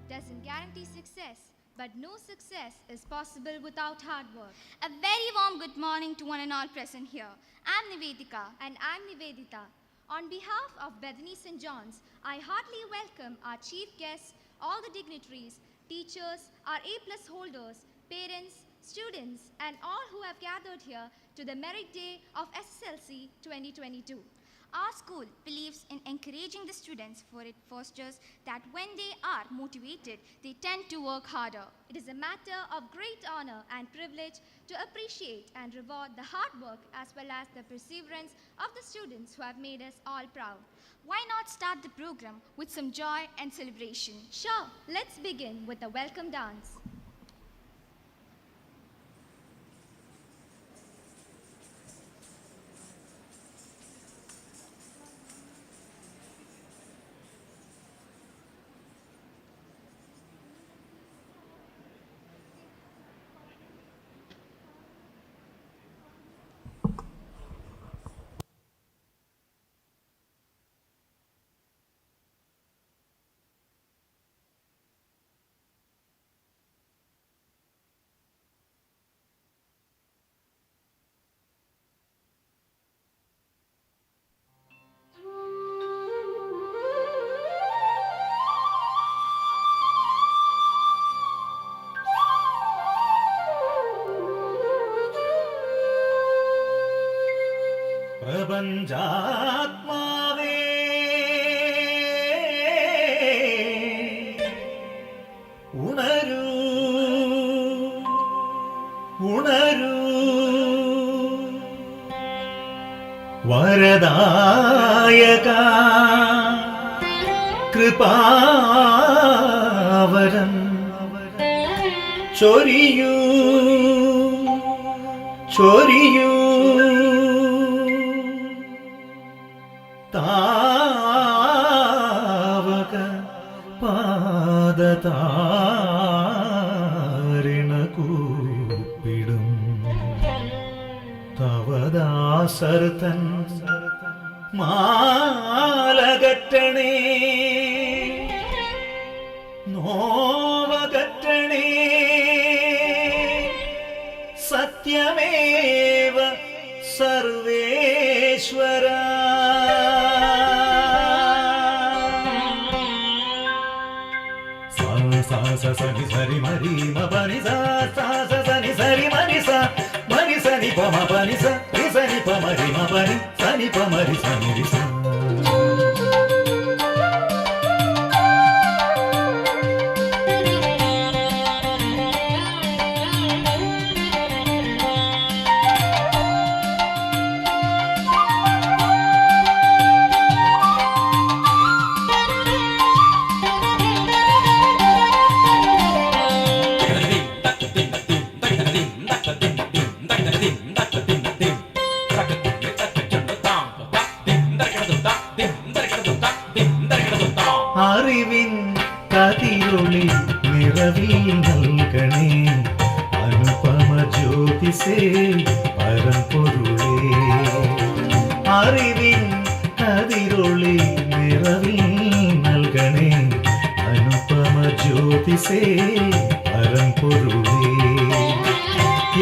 doesn't guarantee success, but no success is possible without hard work. A very warm good morning to one and all present here. I'm Nivedika. And I'm Nivedita. On behalf of Bethany St. John's, I heartily welcome our chief guests, all the dignitaries, teachers, our A+ holders, parents, students, and all who have gathered here to the Merit Day of SSLC 2022. Our school believes in encouraging the students, for it fosters that when they are motivated, they tend to work harder. It is a matter of great honor and privilege to appreciate and reward the hard work as well as the perseverance of the students who have made us all proud. Why not start the program with some joy and celebration? Sure, let's begin with a welcome dance. പ്രപഞ്ചാത്മാവേ ഉണരൂ ഉണരൂ വരദായക കൃപാവരം ചൊരിയൂ ചൊരിയൂ താവക പാദതാരിണകൂപ്പിടും തവദാസർത്തൻ മാലകറ്റണേ നോവകറ്റണേ സത്യമേവ സർവേശ്വര సని సరి మరి మని సని సరి మరి మరి సని పమ పని సని పమరి మని సని పమరి సని അറിവിൻ കതിരൊളി നിറവിൽ നൽകണേ അനുപമ ജ്യോതിസേ പരമ്പൊരുളേ അറിവിൻ കതിരൊളി നിറവിൽ നൽകണേ അനുപമ ജ്യോതിസേ പരമ്പൊരുളേ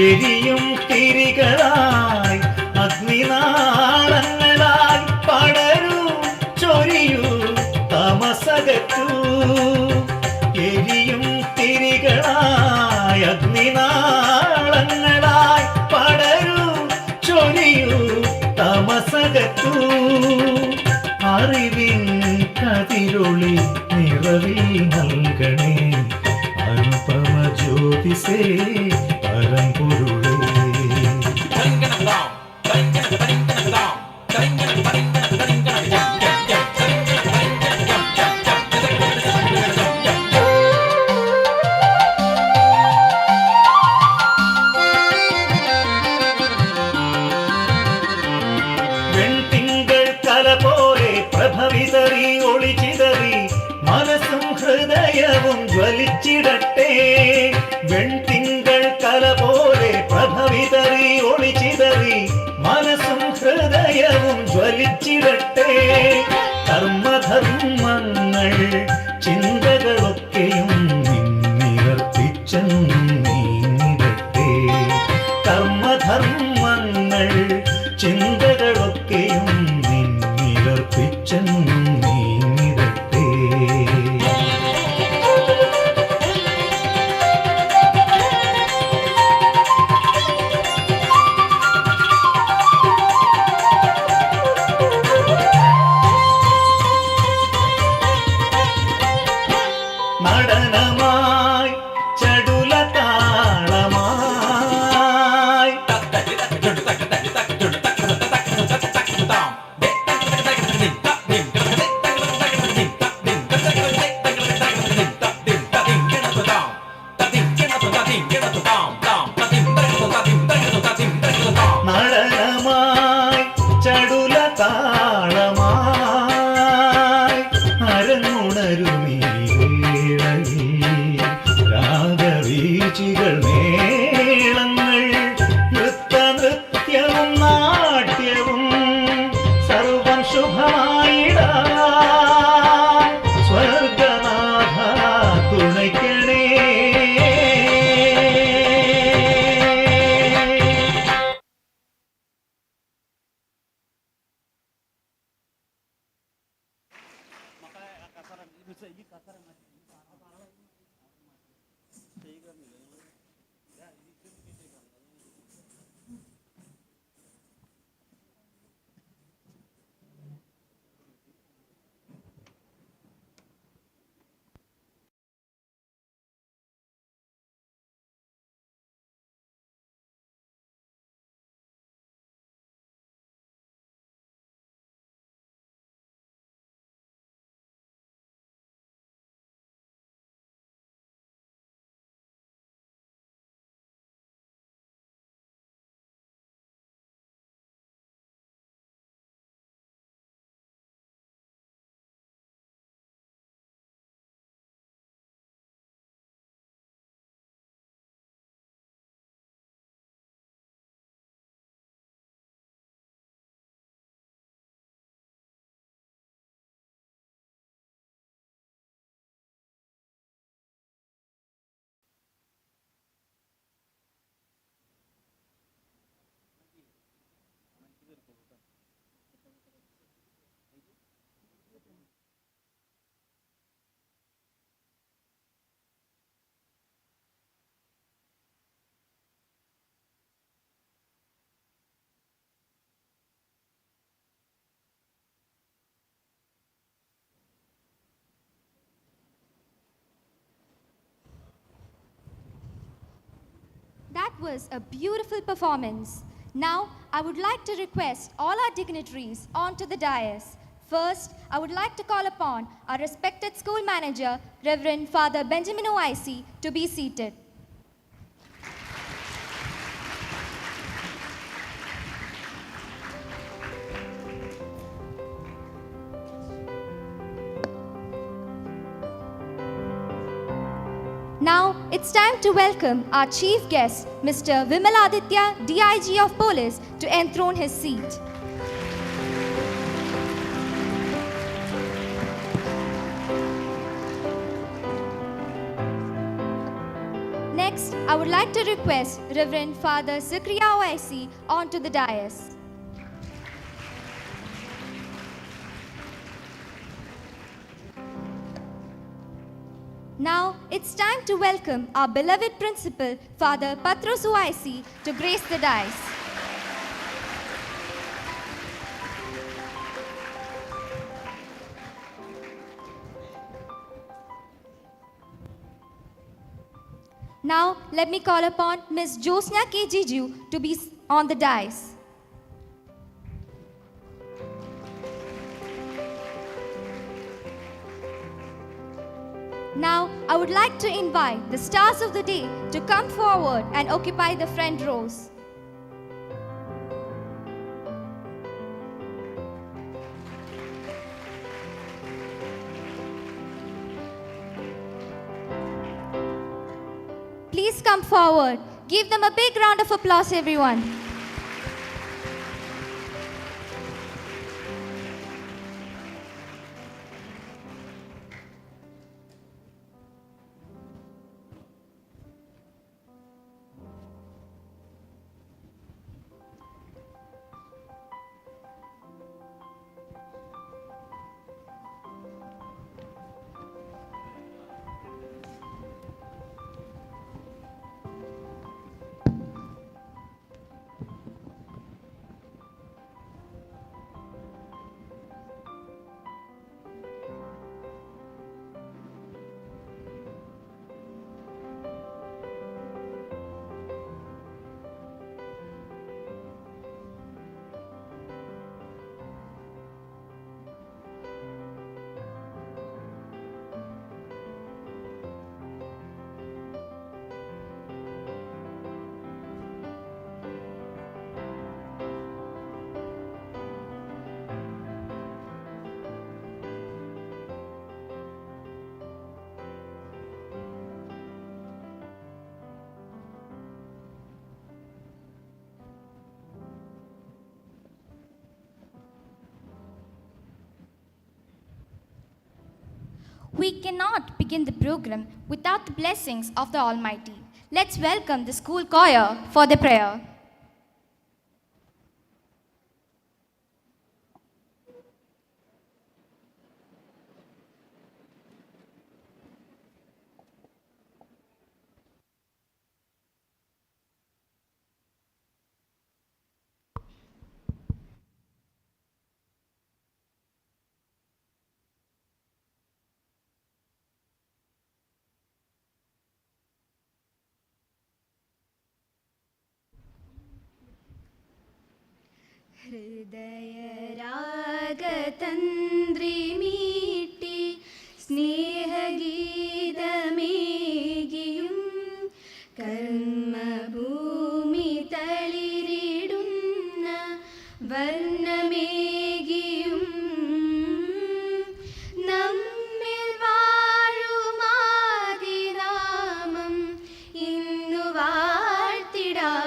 എരിയും തിരികളായി അഗ്നിനാളങ്ങളായി പടരൂ ചൊരിയൂ തമസകറ്റൂ എരിയും തിരികളായി അഗ്നിനാളങ്ങളായി പടരൂ ചൊരിയൂ തമസകറ്റൂ അറിവിൻ കതിരൊളി നിറവിൽ നൽകണേ അനുപമ ജ്യോതിസേ പരമ്പൊരുളേ വെൺതിങ്കൾ കല പോലെ പ്രഭവിതറി ഒളിച്ചിതറി മനസ്സും ഹൃദയവും ജ്വലിച്ചിടട്ടെ വെൺതിങ്കൾ കല പോലെ പ്രഭവിതറി ഒളിച്ചിതറി മനസ്സും ഹൃദയവും ജ്വലിച്ചിടട്ടെ കർമ്മധർമ്മങ്ങൾ ചിന്തകളൊക്കെയും നടനമായി ചടുലതാളമായി നടനമായി ചടുലതാളമായി അരങ്ങുണരുമീ വേളയിൽ രാഗവീചികൾ മേളങ്ങൾ നൃത്തനൃത്യവും നാട്യവും സർവം ശുഭമായിടാൻ സ്വർഗനാഥ തുണയ്ക്കണേ. That was a beautiful performance. Now, I would like to request all our dignitaries onto the dais. First, I would like to call upon our respected school manager, Reverend Father Benjamin Oic, to be seated. Now, it's time to welcome our chief guest, Mr. Vimaladitya, DIG of Police, to enthrone his seat. Next, I would like to request Reverend Father Zakaria Oic onto the dais. Now, it's time to welcome our beloved principal, Father Patros Oic, to grace the dais. Now, let me call upon Ms. Josna K. Jiju to be on the dais. Now, I would like to invite the stars of the day to come forward and occupy the front rows. Please come forward. Give them a big round of applause, everyone. We cannot begin the program without the blessings of the Almighty. Let's welcome the school choir for the prayer. ഹൃദയരാഗതന്ത്രിമീട്ടി സ്നേഹഗീതമേകിയും കർമ്മഭൂമി തളിരിടുന്ന വർണ്ണമേകിയും നമ്മിൽ വാഴുമാതിനാമം ഇന്നു വാഴ്ത്തിടാം.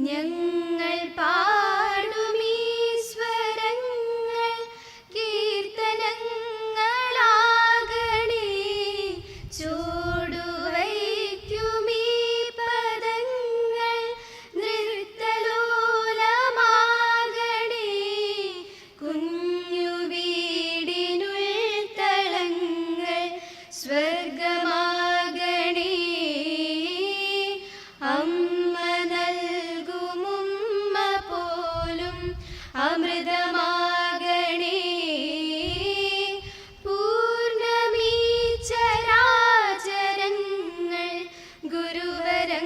ഞങ്ങൾ പാടുമീ സ്വരങ്ങൾ കീർത്തനങ്ങളാകണേ. ചൂടുവയ്ക്കുമീ പദങ്ങൾ നൃത്തലോലമാകണേ. കുഞ്ഞു വീടിനുൾത്തളങ്ങൾ സ്വർഗമാകണേ. അമ്മ നൽകുമുമ്മ പോലും അമൃതമാകണേ. പൂർണ്ണമീ ചരാചരങ്ങൾ ഗുരുവരങ്ങളാകണേ.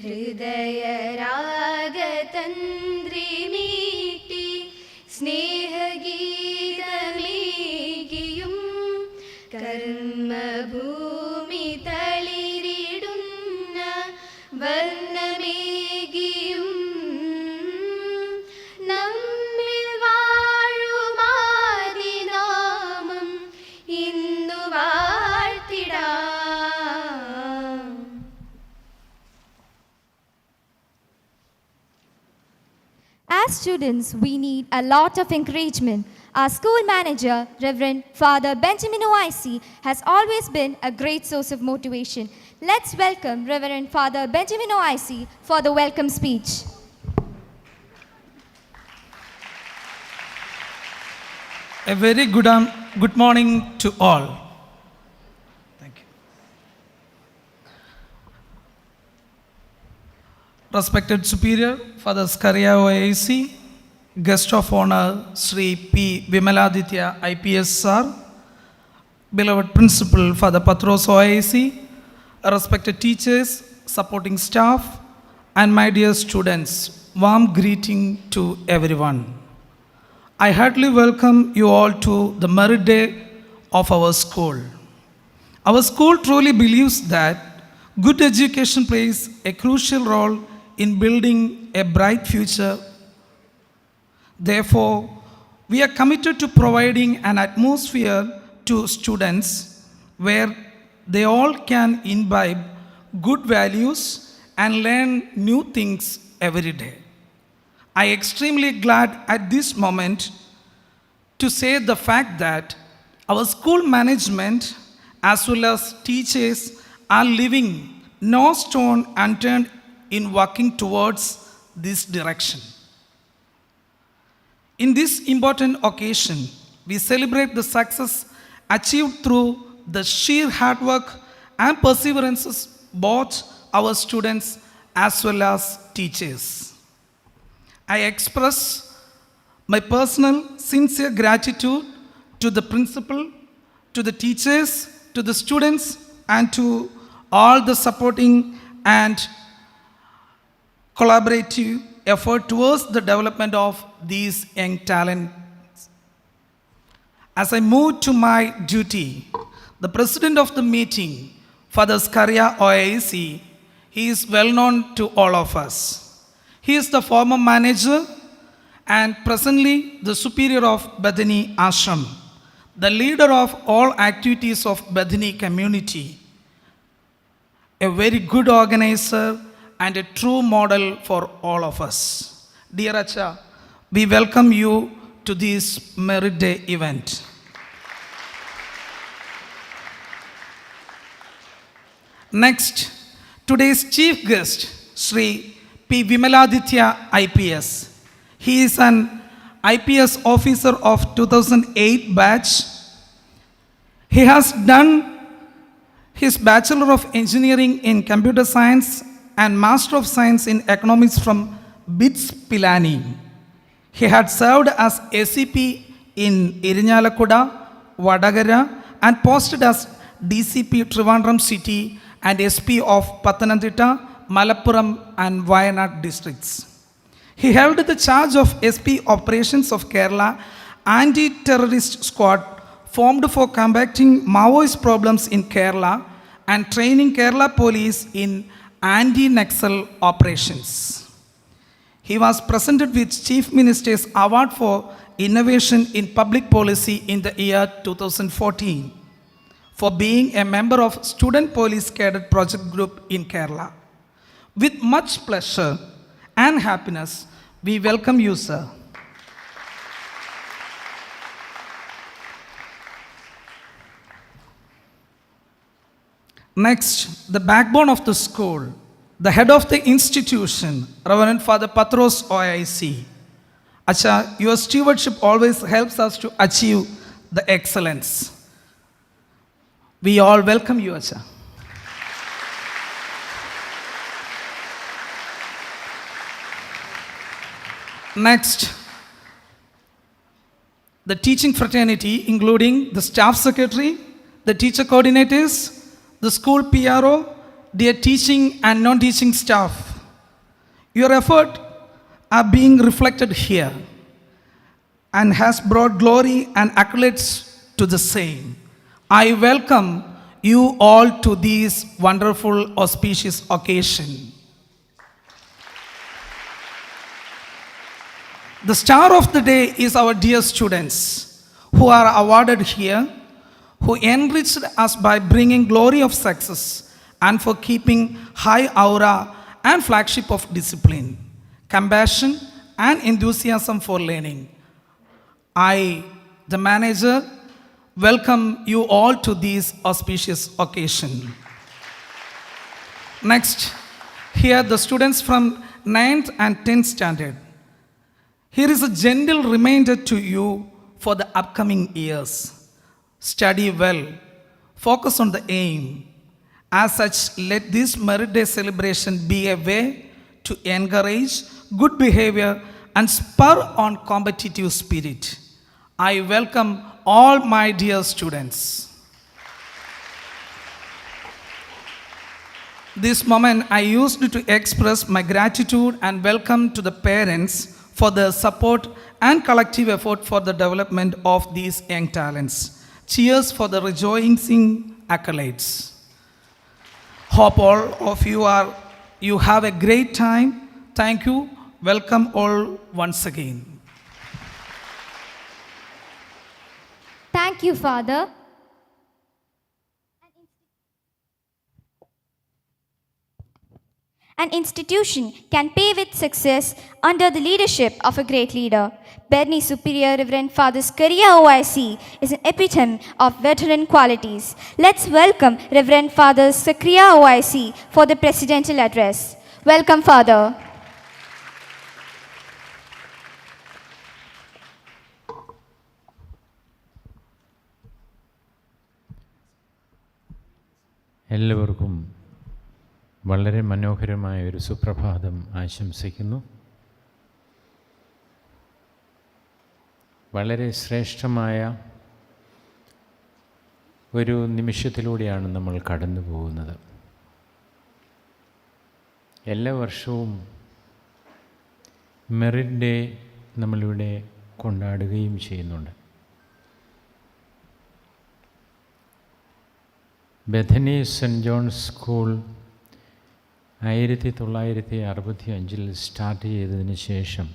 ഹൃദയരാഗതന്ത്രിമീട്ടി സ്നേഹഗീതമേകിയും കർമ്മഭൂമി തളിരിടുന്ന വർണ്ണമേകിയും നമ്മിൽ വാഴുമാതിനാമം ഇന്നു വാഴ്ത്തിടാം. As students, we need a lot of encouragement. Our school manager, Reverend Father Benjamin Oisi, has always been a great source of motivation. Let's welcome Reverend Father Benjamin Oisi for the welcome speech. A very good morning to all. Thank you. Respected Superior, Father Skaria OAC, Guest of Honor, Sri P. Vimaladitya IPS Sir, beloved Principal Father Patros OAC, respected teachers, supporting staff, and my dear students, warm greeting to everyone. I heartily welcome you all to the merit day of our school. Our school truly believes that good education plays a crucial role in building a bright future. Therefore, we are committed to providing an atmosphere to students where they all can imbibe good values and learn new things every day. I am extremely glad at this moment to say the fact that our school management as well as teachers are leaving no stone unturned in working towards this direction. In this important occasion, we celebrate the success achieved through the sheer hard work and perseverances both our students as well as teachers. I express my personal sincere gratitude to the principal, to the teachers, to the students, and to all the supporting and collaborative effort towards the development of these young talents. As I move to my duty, the president of the meeting, Father Skaria OAC, he is well known to all of us. He is the former manager and presently the superior of Bethany Ashram, the leader of all activities of Bethany community, a very good organizer and a true model for all of us. Dear Acha, we welcome you to this Merit Day event. Next, today's chief guest, Sri P. Vimaladitya IPS. He is an IPS officer of 2008 batch. He has done his Bachelor of Engineering in Computer Science and Master of Science in Economics from BITS Pilani. He had served as ACP in Irinyalakuda, Vadagara, and posted as DCP Trivandrum City and SP of Pathanamthitta, Malappuram, and Wayanad districts. He held the charge of SP Operations of Kerala Anti-Terrorist Squad formed for combating Maoist problems in Kerala and training Kerala police in anti-Naxal operations. He was presented with Chief Minister's Award for Innovation in Public Policy in the year 2014 for being a member of Student Police Cadet Project Group in Kerala. With much pleasure and happiness, we welcome you, sir. Next, the backbone of the school, the head of the institution, Reverend Father Patros OIC. Acha, your stewardship always helps us to achieve the excellence. We all welcome you, Acha. Next, the teaching fraternity, including the staff secretary, the teacher coordinators, the school PRO, dear teaching and non-teaching staff. Your effort are being reflected here and has brought glory and accolades to the same. I welcome you all to this wonderful auspicious occasion. The star of the day is our dear students who are awarded here, who enriched us by bringing glory of success and for keeping high aura and flagship of discipline, compassion and enthusiasm for learning. I, the manager, welcome you all to this auspicious occasion. Next, here the students from 9th and 10th standard. Here is a gentle reminder to you for the upcoming years. Study well, focus on the aim. As such, let this Merit Day celebration be a way to encourage good behavior and spur on competitive spirit. I welcome all my dear students. This moment I used to express my gratitude and welcome to the parents for their support and collective effort for the development of these young talents. Cheers for the rejoicing accolades. Hope all of you have a great time. Thank you. Welcome all once again. Thank you, Father. An institution can pave its success under the leadership of a great leader. Bethany Superior Reverend Father Skaria OIC is an epitome of veteran qualities. Let's welcome Reverend Father Skaria OIC for the presidential address. Welcome, Father. എല്ലാവർക്കും വളരെ മനോഹരമായ ഒരു സുപ്രഭാതം ആശംസിക്കുന്നു. വളരെ ശ്രേഷ്ഠമായ ഒരു നിമിഷത്തിലൂടെയാണ് നമ്മൾ കടന്നു പോകുന്നത്. എല്ലാ വർഷവും മെറിറ്റ് ഡേ നമ്മളിവിടെ കൊണ്ടാടുകയും ചെയ്യുന്നുണ്ട്. Bethany saint John's school 1965 start ചെയ്തതിന് ശേഷം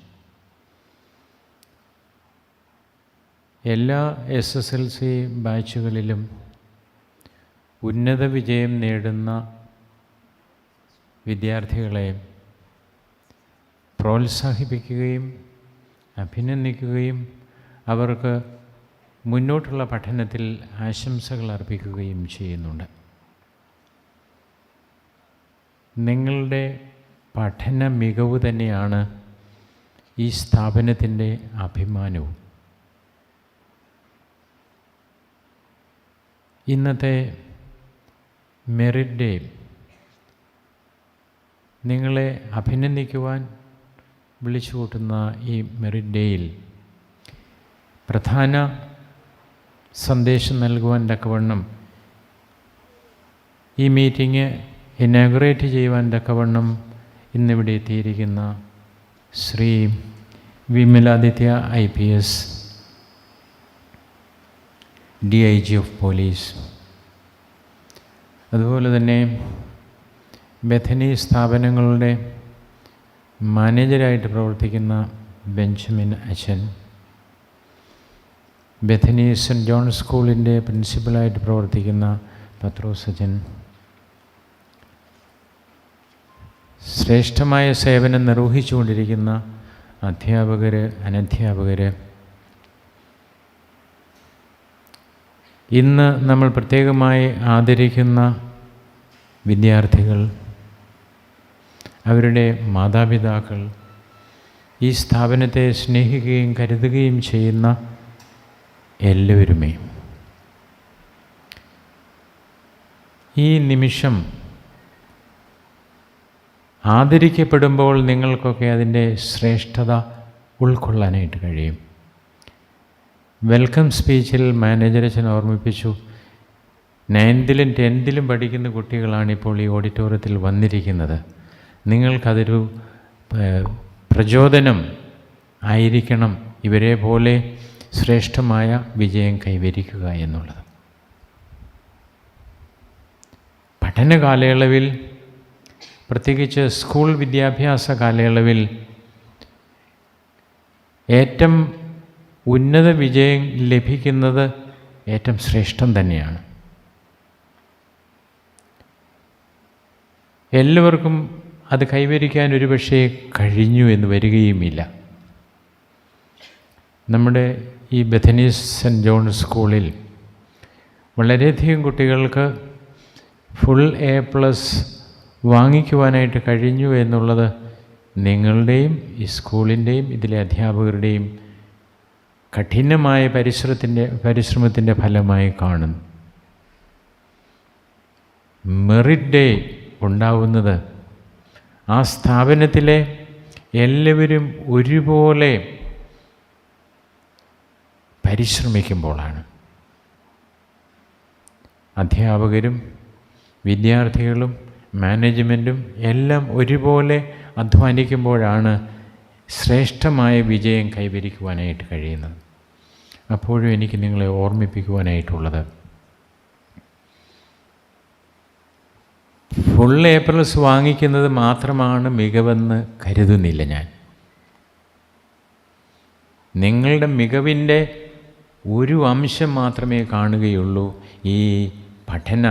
എല്ലാ SSLC ബാച്ചുകളിലും ഉന്നത വിജയം നേടുന്ന വിദ്യാർത്ഥികളെ പ്രോത്സാഹിപ്പിക്കുകയും അഭിനന്ദിക്കുകയും അവർക്ക് മുന്നോട്ടുള്ള പഠനത്തിൽ ആശംസകൾ അർപ്പിക്കുകയും ചെയ്യുന്നുണ്ട്. നിങ്ങളുടെ പഠന മികവ് തന്നെയാണ് ഈ സ്ഥാപനത്തിൻ്റെ അഭിമാനവും. ഇന്നത്തെ മെറിറ്റ് ഡേ നിങ്ങളെ അഭിനന്ദിക്കുവാൻ വിളിച്ചു കൂട്ടുന്ന ഈ മെറിറ്റ് ഡേയിൽ പ്രധാന സന്ദേശം നൽകുവാൻ തക്കവണ്ണം, ഈ മീറ്റിംഗ് ഇനാഗുറേറ്റ് ചെയ്യുവാൻ തക്കവണ്ണം ഇന്നിവിടെ എത്തിയിരിക്കുന്ന Shri Vimaladitya IPS DIG of police, അതുപോലെ തന്നെ ബെഥനി സ്ഥാപനങ്ങളുടെ മാനേജരായിട്ട് പ്രവർത്തിക്കുന്ന ബെഞ്ചമിൻ അച്ഛൻ, ബെഥനി സെൻറ്റ് ജോൺസ് സ്കൂളിൻ്റെ പ്രിൻസിപ്പലായിട്ട് പ്രവർത്തിക്കുന്ന പത്രോസ് അച്ഛൻ, ശ്രേഷ്ഠമായ സേവനം നിർവഹിച്ചുകൊണ്ടിരിക്കുന്ന അധ്യാപകർ, അനധ്യാപകർ, ഇന്ന് നമ്മൾ പ്രത്യേകമായി ആദരിക്കുന്ന വിദ്യാർത്ഥികൾ, അവരുടെ മാതാപിതാക്കൾ, ഈ സ്ഥാപനത്തെ സ്നേഹിക്കുകയും കരുതുകയും ചെയ്യുന്ന എല്ലാവരുമേ, ഈ നിമിഷം ആദരിക്കപ്പെടുമ്പോൾ നിങ്ങൾക്കൊക്കെ അതിൻ്റെ ശ്രേഷ്ഠത ഉൾക്കൊള്ളാനായിട്ട് കഴിയും. വെൽക്കം സ്പീച്ചിൽ മാനേജരച്ഛൻ ഓർമ്മിപ്പിച്ചു, 9th-ലും 10th-ലും പഠിക്കുന്ന കുട്ടികളാണിപ്പോൾ ഈ ഓഡിറ്റോറിയത്തിൽ വന്നിരിക്കുന്നത്. നിങ്ങൾക്കതൊരു പ്രചോദനം ആയിരിക്കണം ഇവരെ പോലെ ശ്രേഷ്ഠമായ വിജയം കൈവരിക്കുക എന്നുള്ളത്. പഠന കാലയളവിൽ, പ്രത്യേകിച്ച് സ്കൂൾ വിദ്യാഭ്യാസ കാലയളവിൽ ഏറ്റവും ഉന്നത വിജയം ലഭിക്കുന്നത് ഏറ്റവും ശ്രേഷ്ഠം തന്നെയാണ്. എല്ലാവർക്കും അത് കൈവരിക്കാൻ ഒരുപക്ഷേ കഴിഞ്ഞു എന്ന് വരികയുമില്ല. നമ്മുടെ ഈ ബെഥനി സെൻറ്റ് ജോൺസ് സ്കൂളിൽ വളരെയധികം കുട്ടികൾക്ക് ഫുൾ A+ വാങ്ങിക്കുവാനായിട്ട് കഴിഞ്ഞു എന്നുള്ളത് നിങ്ങളുടെയും ഈ സ്കൂളിൻ്റെയും ഇതിലെ അധ്യാപകരുടെയും കഠിനമായ പരിശ്രമത്തിൻ്റെ ഫലമായി കാണുന്നു. മെറിറ്റ് ഡേ ഉണ്ടാവുന്നത് ആ സ്ഥാപനത്തിലെ എല്ലാവരും ഒരുപോലെ പരിശ്രമിക്കുമ്പോഴാണ്. അധ്യാപകരും വിദ്യാർത്ഥികളും മാനേജ്മെൻറ്റും എല്ലാം ഒരുപോലെ അധ്വാനിക്കുമ്പോഴാണ് ശ്രേഷ്ഠമായ വിജയം കൈവരിക്കുവാനായിട്ട് കഴിയുന്നത്. അപ്പോഴും എനിക്ക് നിങ്ങളെ ഓർമ്മിപ്പിക്കുവാനായിട്ടുള്ളത്, ഫുൾ A+ വാങ്ങിക്കുന്നത് മാത്രമാണ് മികവെന്ന് കരുതുന്നില്ല ഞാൻ. നിങ്ങളുടെ മികവിൻ്റെ ഒരു അംശം മാത്രമേ കാണുകയുള്ളൂ ഈ പഠന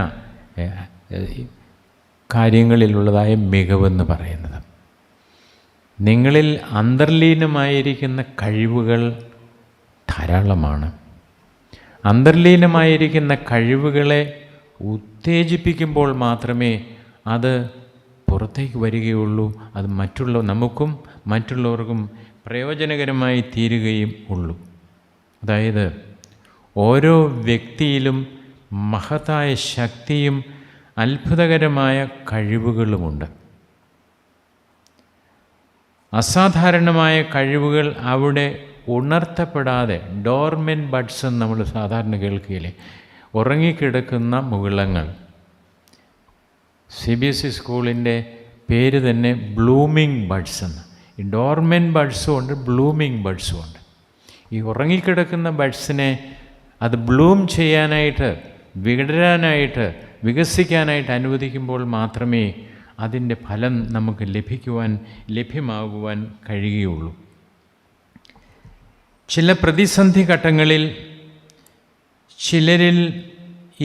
കാര്യങ്ങളിലുള്ളതായ മികവെന്ന് പറയുന്നത്. നിങ്ങളിൽ അന്തർലീനമായിരിക്കുന്ന കഴിവുകൾ ധാരാളമാണ്. അന്തർലീനമായിരിക്കുന്ന കഴിവുകളെ ഉത്തേജിപ്പിക്കുമ്പോൾ മാത്രമേ അത് പുറത്തേക്ക് വരികയുള്ളൂ. അത് നമുക്കും മറ്റുള്ളവർക്കും പ്രയോജനകരമായി തീരുകയും ഉള്ളൂ. അതായത് ഓരോ വ്യക്തിയിലും മഹത്തായ ശക്തിയും അത്ഭുതകരമായ കഴിവുകളുമുണ്ട്. അസാധാരണമായ കഴിവുകൾ അവിടെ ഉണർത്തപ്പെടാതെ, ഡോർമെൻ ബഡ്സ് എന്ന് നമ്മൾ സാധാരണ കേൾക്കുകയില്ലേ, ഉറങ്ങിക്കിടക്കുന്ന മുകുളങ്ങൾ. CBSE സ്കൂളിൻ്റെ പേര് തന്നെ ബ്ലൂമിങ് ബഡ്സ് എന്ന്. ഈ ഡോർമെൻ ബഡ്സും ഉണ്ട്, ബ്ലൂമിങ് ബഡ്സും ഉണ്ട്. ഈ ഉറങ്ങിക്കിടക്കുന്ന ബഡ്സിനെ അത് ബ്ലൂം ചെയ്യാനായിട്ട്, വിടരാനായിട്ട്, വികസിക്കാനായിട്ട് അനുവദിക്കുമ്പോൾ മാത്രമേ അതിൻ്റെ ഫലം നമുക്ക് ലഭ്യമാകുവാൻ കഴിയുകയുള്ളൂ. ചില പ്രതിസന്ധി ഘട്ടങ്ങളിൽ ചിലരിൽ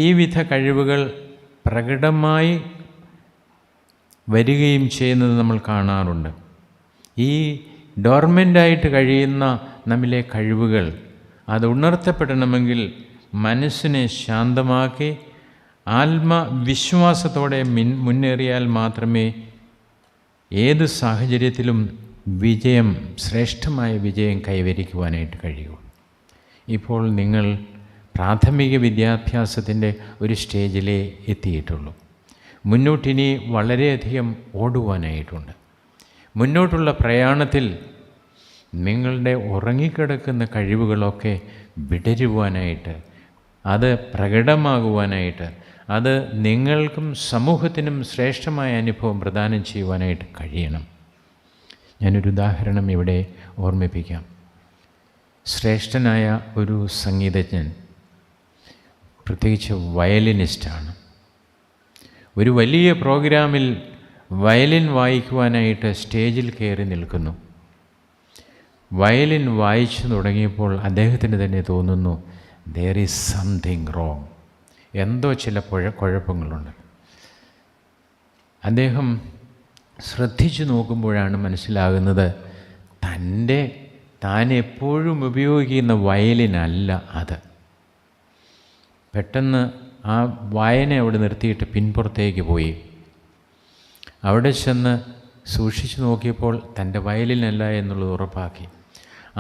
ഈ വിധ കഴിവുകൾ പ്രകടമായി വരികയും ചെയ്യുന്നത് നമ്മൾ കാണാറുണ്ട്. ഈ ഡോർമെൻ്റായിട്ട് കഴിയുന്ന നമ്മിലെ കഴിവുകൾ അത് ഉണർത്തപ്പെടണമെങ്കിൽ മനസ്സിനെ ശാന്തമാക്കി ആത്മവിശ്വാസത്തോടെ മുന്നേറിയാൽ മാത്രമേ ഏത് സാഹചര്യത്തിലും ശ്രേഷ്ഠമായ വിജയം കൈവരിക്കുവാനായിട്ട് കഴിയൂ. ഇപ്പോൾ നിങ്ങൾ പ്രാഥമിക വിദ്യാഭ്യാസത്തിൻ്റെ ഒരു സ്റ്റേജിലേ എത്തിയിട്ടുള്ളൂ. മുന്നോട്ടിനി വളരെയധികം ഓടുവാനായിട്ടുണ്ട്. മുന്നോട്ടുള്ള പ്രയാണത്തിൽ നിങ്ങളുടെ ഉറങ്ങിക്കിടക്കുന്ന കഴിവുകളൊക്കെ വിടരുവാനായിട്ട്, അത് പ്രകടമാകുവാനായിട്ട്, അത് നിങ്ങൾക്കും സമൂഹത്തിനും ശ്രേഷ്ഠമായ അനുഭവം പ്രദാനം ചെയ്യുവാനായിട്ട് കഴിയണം. ഞാനൊരു ഉദാഹരണം ഇവിടെ ഓർമ്മിപ്പിക്കാം. ശ്രേഷ്ഠനായ ഒരു സംഗീതജ്ഞൻ, പ്രത്യേകിച്ച് വയലിനിസ്റ്റാണ്. ഒരു വലിയ പ്രോഗ്രാമിൽ വയലിൻ വായിക്കുവാനായിട്ട് സ്റ്റേജിൽ കയറി നിൽക്കുന്നു. വയലിൻ വായിച്ചു തുടങ്ങിയപ്പോൾ അദ്ദേഹത്തിന് തന്നെ തോന്നുന്നു, there is something wrong, എന്തോ ചില കുഴപ്പങ്ങളുണ്ട്. അദ്ദേഹം ശ്രദ്ധിച്ചു നോക്കുമ്പോഴാണ് മനസ്സിലാകുന്നത്, താൻ എപ്പോഴും ഉപയോഗിക്കുന്ന വയലിനല്ല അത്. പെട്ടെന്ന് ആ വായന അവിടെ നിർത്തിയിട്ട് പിൻപുറത്തേക്ക് പോയി. അവിടെ ചെന്ന് സൂക്ഷിച്ചു നോക്കിയപ്പോൾ തൻ്റെ വയലിനല്ല എന്നുള്ളത് ഉറപ്പാക്കി.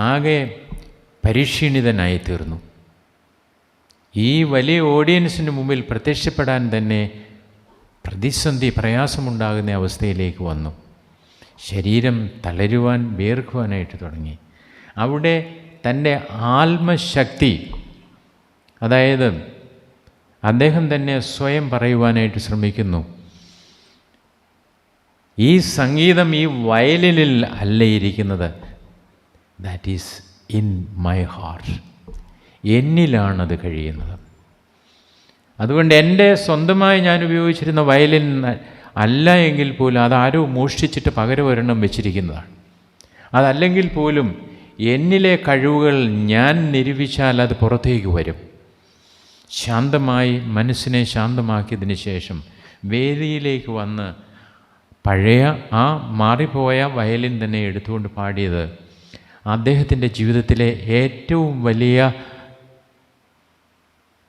ആകെ പരിക്ഷീണിതനായി തീർന്നു. ഈ വലിയ ഓഡിയൻസിന് മുമ്പിൽ പ്രത്യക്ഷപ്പെടാൻ തന്നെ പ്രയാസമുണ്ടാകുന്ന അവസ്ഥയിലേക്ക് വന്നു. ശരീരം തളരുവാൻ, വിയർക്കുവാനായിട്ട് തുടങ്ങി. അവിടെ തൻ്റെ ആത്മശക്തി, അതായത് അദ്ദേഹം തന്നെ സ്വയം പറയുവാനായിട്ട് ശ്രമിക്കുന്നു, ഈ സംഗീതം ഈ വയലിനിൽ അല്ല ഇരിക്കുന്നത്, that is in my heart, എന്നിലാണത് കഴിയുന്നത്. അതുകൊണ്ട് എൻ്റെ സ്വന്തമായി ഞാൻ ഉപയോഗിച്ചിരുന്ന വയലിൻ അല്ല എങ്കിൽ പോലും അതാരോ മോഷ്ടിച്ചിട്ട് പകരം ഒരെണ്ണം വെച്ചിരിക്കുന്നതാണ്. അതല്ലെങ്കിൽ പോലും എന്നിലെ കഴിവുകൾ ഞാൻ നിരൂപിച്ചാൽ അത് പുറത്തേക്ക് വരും. ശാന്തമായി മനസ്സിനെ ശാന്തമാക്കിയതിന് ശേഷം വേദിയിലേക്ക് വന്ന് പഴയ ആ മാറിപ്പോയ വയലിൻ തന്നെ എടുത്തുകൊണ്ട് പാടിയത് അദ്ദേഹത്തിൻ്റെ ജീവിതത്തിലെ ഏറ്റവും വലിയ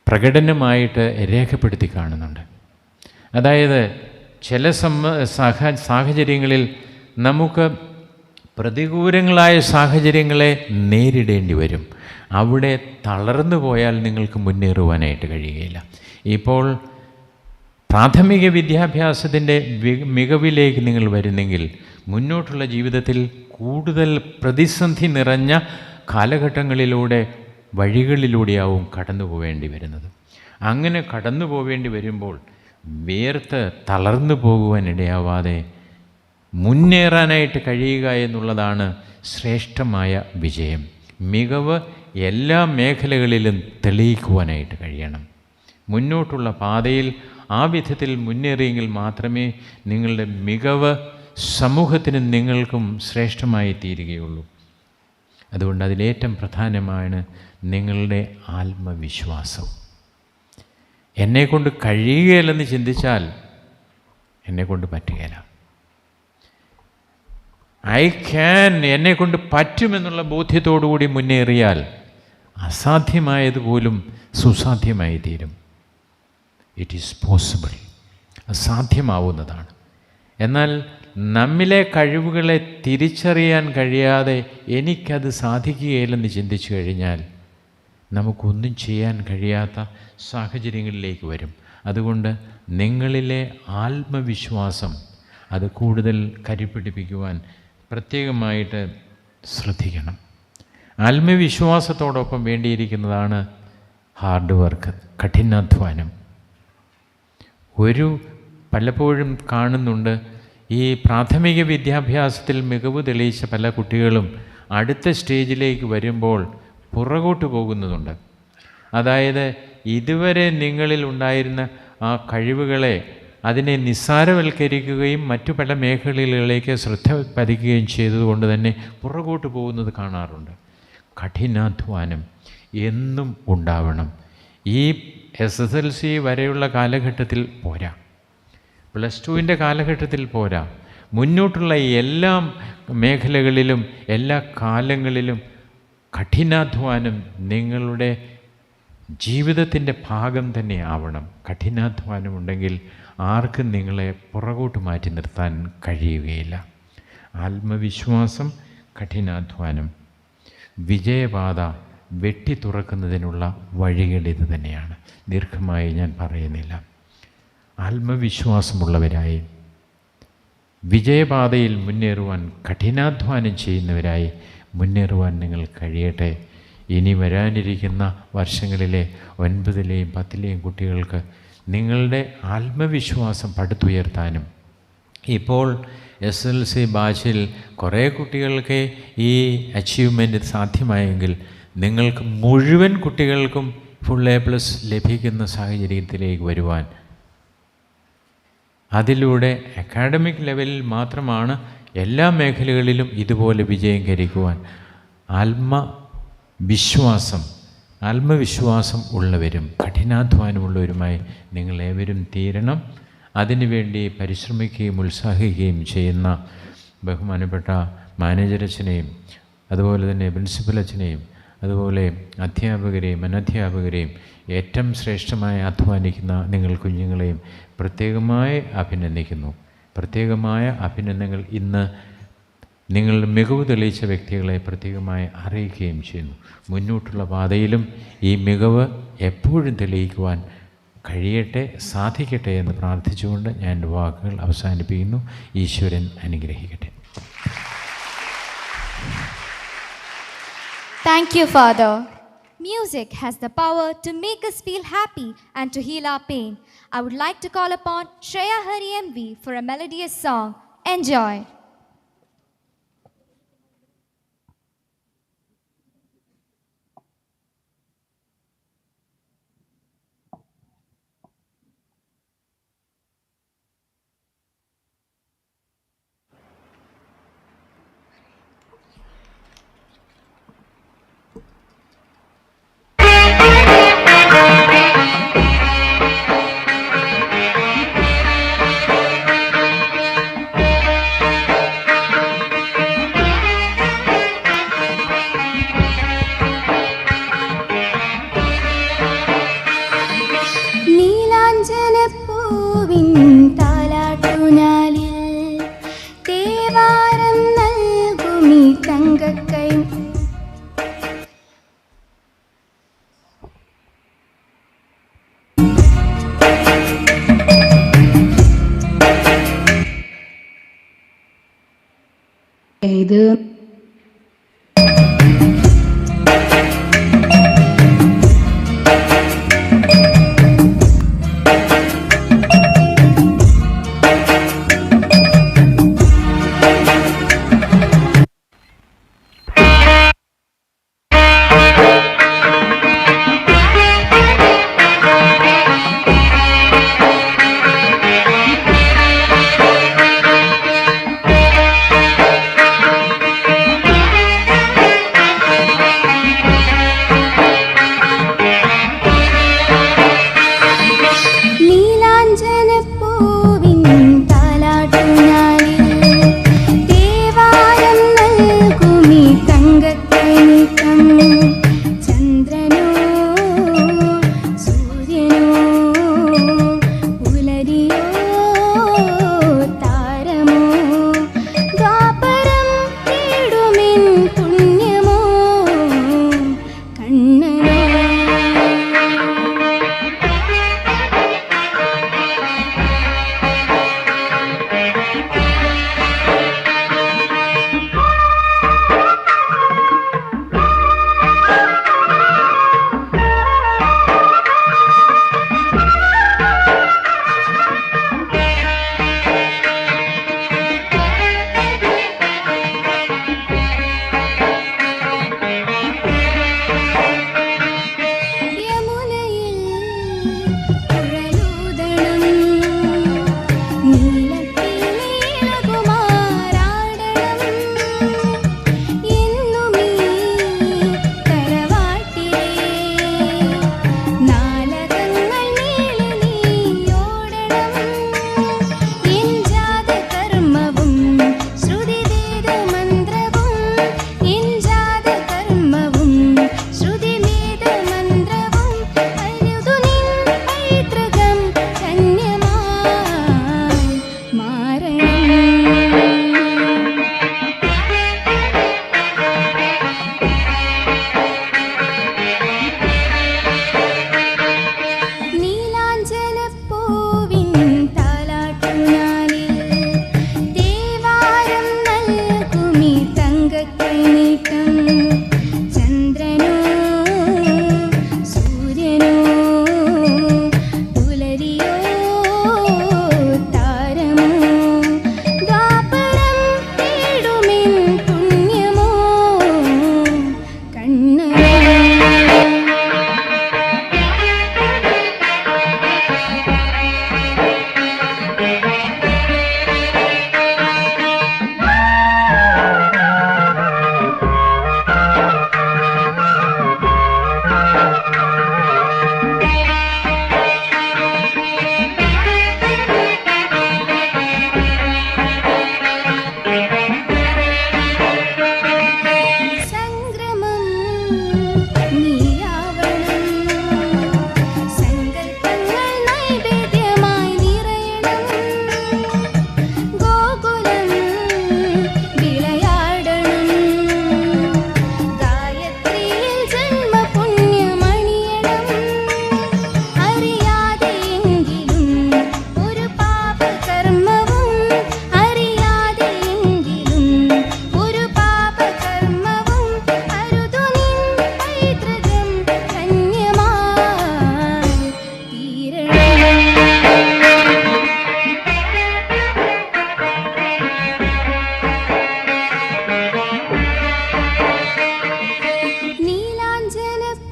പ്രകടനമായിട്ട് രേഖപ്പെടുത്തി കാണുന്നുണ്ട്. അതായത് ചില സാഹചര്യങ്ങളിൽ നമുക്ക് പ്രതികൂലങ്ങളായ സാഹചര്യങ്ങളെ നേരിടേണ്ടി വരും. അവിടെ തളർന്നു പോയാൽ നിങ്ങൾക്ക് മുന്നേറുവാനായിട്ട് കഴിയുകയില്ല. ഇപ്പോൾ പ്രാഥമിക വിദ്യാഭ്യാസത്തിൻ്റെ മികവിലേക്ക് നിങ്ങൾ വരുന്നെങ്കിൽ മുന്നോട്ടുള്ള ജീവിതത്തിൽ കൂടുതൽ പ്രതിസന്ധി നിറഞ്ഞ കാലഘട്ടങ്ങളിലൂടെ, വഴികളിലൂടെയാവും കടന്നു പോവേണ്ടി വരുന്നത്. അങ്ങനെ കടന്നു പോവേണ്ടി വരുമ്പോൾ വേർത്ത് തളർന്നു പോകുവാനിടയാവാതെ മുന്നേറാനായിട്ട് കഴിയുക എന്നുള്ളതാണ് ശ്രേഷ്ഠമായ വിജയം. മികവ് എല്ലാ മേഖലകളിലും തെളിയിക്കുവാനായിട്ട് കഴിയണം. മുന്നോട്ടുള്ള പാതയിൽ ആ വിധത്തിൽ മുന്നേറിയെങ്കിൽ മാത്രമേ നിങ്ങളുടെ മികവ് സമൂഹത്തിനും നിങ്ങൾക്കും ശ്രേഷ്ഠമായി തീരുകയുള്ളൂ. അതുകൊണ്ട് അതിലേറ്റവും പ്രധാനമാണ് നിങ്ങളുടെ ആത്മവിശ്വാസം. എന്നെക്കൊണ്ട് കഴിയുകയില്ലെന്ന് ചിന്തിച്ചാൽ എന്നെക്കൊണ്ട് പറ്റുകയില്ല. എന്നെക്കൊണ്ട് പറ്റുമെന്നുള്ള ബോധ്യത്തോടുകൂടി മുന്നേറിയാൽ അസാധ്യമായതുപോലും സുസാധ്യമായി തീരും. ഇറ്റ് ഈസ് പോസിബിൾ, അസാധ്യമാവുന്നതാണ്. എന്നാൽ നമ്മിലെ കഴിവുകളെ തിരിച്ചറിയാൻ കഴിയാതെ എനിക്കത് സാധിക്കുകയില്ലെന്ന് ചിന്തിച്ചു കഴിഞ്ഞാൽ നമുക്കൊന്നും ചെയ്യാൻ കഴിയാത്ത സാഹചര്യങ്ങളിലേക്ക് വരും. അതുകൊണ്ട് നിങ്ങളിലെ ആത്മവിശ്വാസം അത് കൂടുതൽ കരുപിടിപ്പിക്കുവാൻ പ്രത്യേകമായിട്ട് ശ്രദ്ധിക്കണം. ആത്മവിശ്വാസത്തോടൊപ്പം വേണ്ടിയിരിക്കുന്നതാണ് ഹാർഡ് വർക്ക്, കഠിനാധ്വാനം. പലപ്പോഴും കാണുന്നുണ്ട്, ഈ പ്രാഥമിക വിദ്യാഭ്യാസത്തിൽ മികവ് തെളിയിച്ച പല കുട്ടികളും അടുത്ത സ്റ്റേജിലേക്ക് വരുമ്പോൾ പുറകോട്ട് പോകുന്നതുണ്ട്. അതായത് ഇതുവരെ നിങ്ങളിൽ ഉണ്ടായിരുന്ന ആ കഴിവുകളെ അതിനെ നിസ്സാരവൽക്കരിക്കുകയും മറ്റു പല മേഖലകളിലേക്ക് ശ്രദ്ധ പതിക്കുകയും ചെയ്തതുകൊണ്ട് തന്നെ പുറകോട്ട് പോകുന്നത് കാണാറുണ്ട്. കഠിനാധ്വാനം എന്നും ഉണ്ടാവണം. ഈ SSLC വരെയുള്ള കാലഘട്ടത്തിൽ പോരാ, +2 കാലഘട്ടത്തിൽ പോരാ, മുന്നോട്ടുള്ള എല്ലാ മേഖലകളിലും എല്ലാ കാലങ്ങളിലും കഠിനാധ്വാനം നിങ്ങളുടെ ജീവിതത്തിൻ്റെ ഭാഗം തന്നെ ആവണം. കഠിനാധ്വാനമുണ്ടെങ്കിൽ ആർക്കും നിങ്ങളെ പുറകോട്ട് മാറ്റി നിർത്താൻ കഴിയുകയില്ല. ആത്മവിശ്വാസം, കഠിനാധ്വാനം, വിജയപാത വെട്ടി തുറക്കുന്നതിനുള്ള വഴികൾ ഇത് തന്നെയാണ്. ദീർഘമായി ഞാൻ പറയുന്നില്ല. ആത്മവിശ്വാസമുള്ളവരായി വിജയപാതയിൽ മുന്നേറുവാൻ കഠിനാധ്വാനം ചെയ്യുന്നവരായി മുന്നേറുവാൻ നിങ്ങൾ കഴിയട്ടെ. ഇനി വരാനിരിക്കുന്ന വർഷങ്ങളിലെ 9ലെയും 10ലെയും കുട്ടികൾക്ക് നിങ്ങളുടെ ആത്മവിശ്വാസം പടുത്തുയർത്താനും, ഇപ്പോൾ SSLC ബാച്ചിൽ കുറേ കുട്ടികൾക്ക് ഈ അച്ചീവ്മെൻറ്റ് സാധ്യമായെങ്കിൽ നിങ്ങൾക്ക് മുഴുവൻ കുട്ടികൾക്കും ഫുൾ A+ ലഭിക്കുന്ന സാഹചര്യത്തിലേക്ക് വരുവാൻ, അതിലൂടെ അക്കാഡമിക് ലെവലിൽ മാത്രമാണ് എല്ലാ മേഖലകളിലും ഇതുപോലെ വിജയം കൈവരിക്കുവാൻ ആത്മവിശ്വാസം ഉള്ളവരും കഠിനാധ്വാനമുള്ളവരുമായി നിങ്ങളേവരും തീരണം. അതിനുവേണ്ടി പരിശ്രമിക്കുകയും ഉത്സാഹിക്കുകയും ചെയ്യുന്ന ബഹുമാനപ്പെട്ട മാനേജർ അച്ഛനെയും അതുപോലെ തന്നെ പ്രിൻസിപ്പൽ അച്ഛനെയും അതുപോലെ അധ്യാപകരെയും അനധ്യാപകരെയും ഏറ്റവും ശ്രേഷ്ഠമായി അധ്വാനിക്കുന്ന നിങ്ങൾ കുഞ്ഞുങ്ങളെയും പ്രത്യേകമായി അഭിനന്ദിക്കുന്നു. പ്രത്യേകമായ അഭിനന്ദനങ്ങൾ ഇന്ന് നിങ്ങളുടെ മികവ് തെളിയിച്ച വ്യക്തികളെ പ്രത്യേകമായി അറിയിക്കുകയും ചെയ്യുന്നു. മുന്നോട്ടുള്ള പാതയിലും ഈ മികവ് എപ്പോഴും തെളിയിക്കുവാൻ കഴിയട്ടെ, സാധിക്കട്ടെ എന്ന് പ്രാർത്ഥിച്ചുകൊണ്ട് ഞാൻ എൻ്റെ വാക്കുകൾ അവസാനിപ്പിക്കുന്നു. ഈശ്വരൻ അനുഗ്രഹിക്കട്ടെ. Thank you, Father. Music has the power to make us feel happy and to heal our pain. I would like to call upon Shreya Hari MV for a melodious song. Enjoy. ഇത്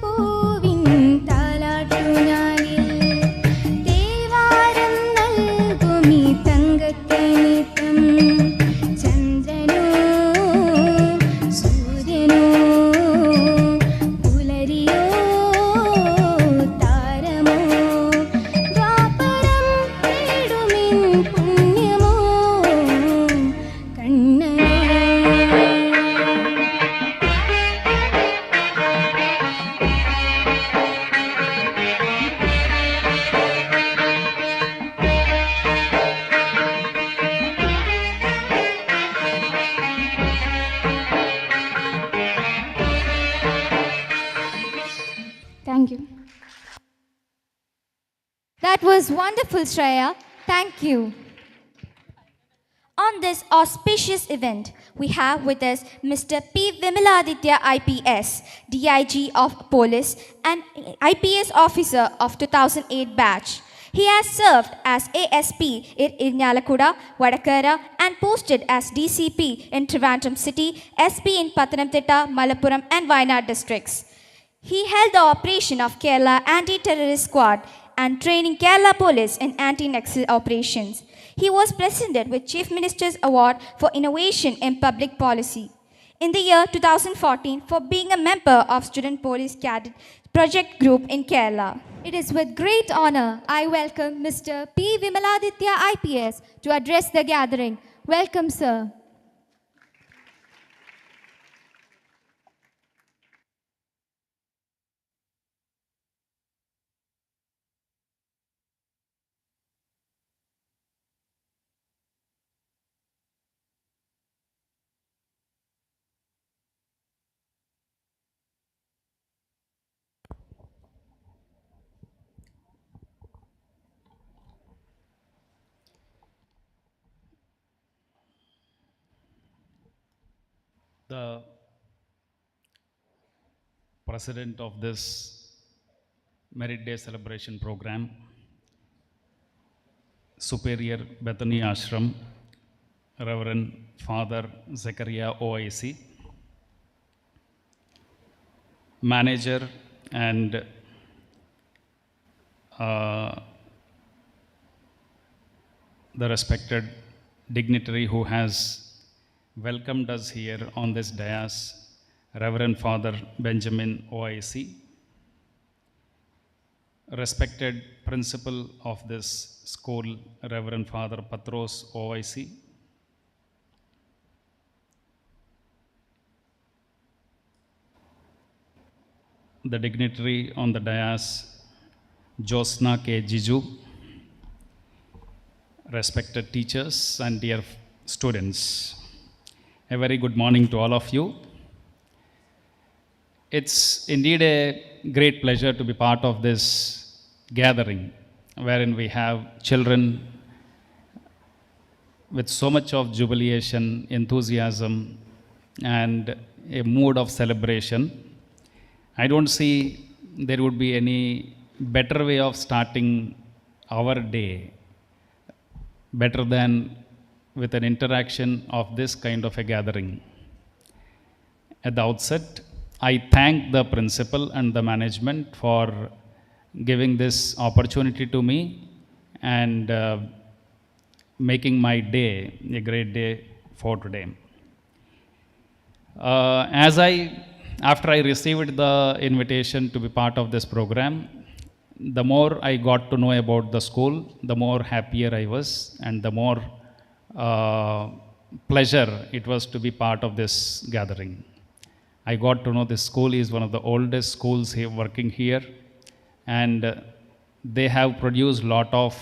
പൂവിൻ താലാട്ടുഞാലിൽ Thevaram നൽകുമീ തങ്കക്കനിത്തം ചന്ദ്രനോ സൂര്യനോ പുലരിയോ താരമോ ദ്വാപരം തേടുമിൻ പുണ്യമോ കണ്ണനോ. Thank you. That was wonderful, Shreya. Thank you. On this auspicious event, we have with us Mr. P. Vimaladitya IPS, DIG of Police and IPS officer of 2008 batch. He has served as ASP in Irnyalakuda, Vadakara and posted as DCP in Trivandrum City, SP in Pathanamthitta, Malappuram and Wayanad districts. He held the operation of Kerala Anti-Terrorist Squad and training Kerala Police in anti-Naxal operations. He was presented with Chief Minister's Award for Innovation in Public Policy in the year 2014 for being a member of Student Police Cadet Project Group in Kerala. It is with great honor I welcome Mr. P. Vimaladitya IPS to address the gathering. Welcome, sir. The president of this Merit Day celebration program, Superior Bethany Ashram, Reverend Father Zechariah OIC, manager and the respected dignitary who has welcomed us here on this dais, Reverend Father Benjamin OIC, respected principal of this school, Reverend Father Patros OIC, the dignitary on the dais, Josna K. Jiju, respected teachers and dear students. A very good morning to all of you. It's indeed a great pleasure to be part of this gathering, wherein we have children with so much of jubilation, enthusiasm, and a mood of celebration. I don't see there would be any better way of starting our day, better than with an interaction of this kind of a gathering. At the outset, I thank the principal and the management for giving this opportunity to me and making my day a great day for today. After I received the invitation to be part of this program, the more I got to know about the school, the more happier I was, and the more pleasure it was to be part of this gathering. I got to know this school is one of the oldest schools here working here, and they have produced a lot of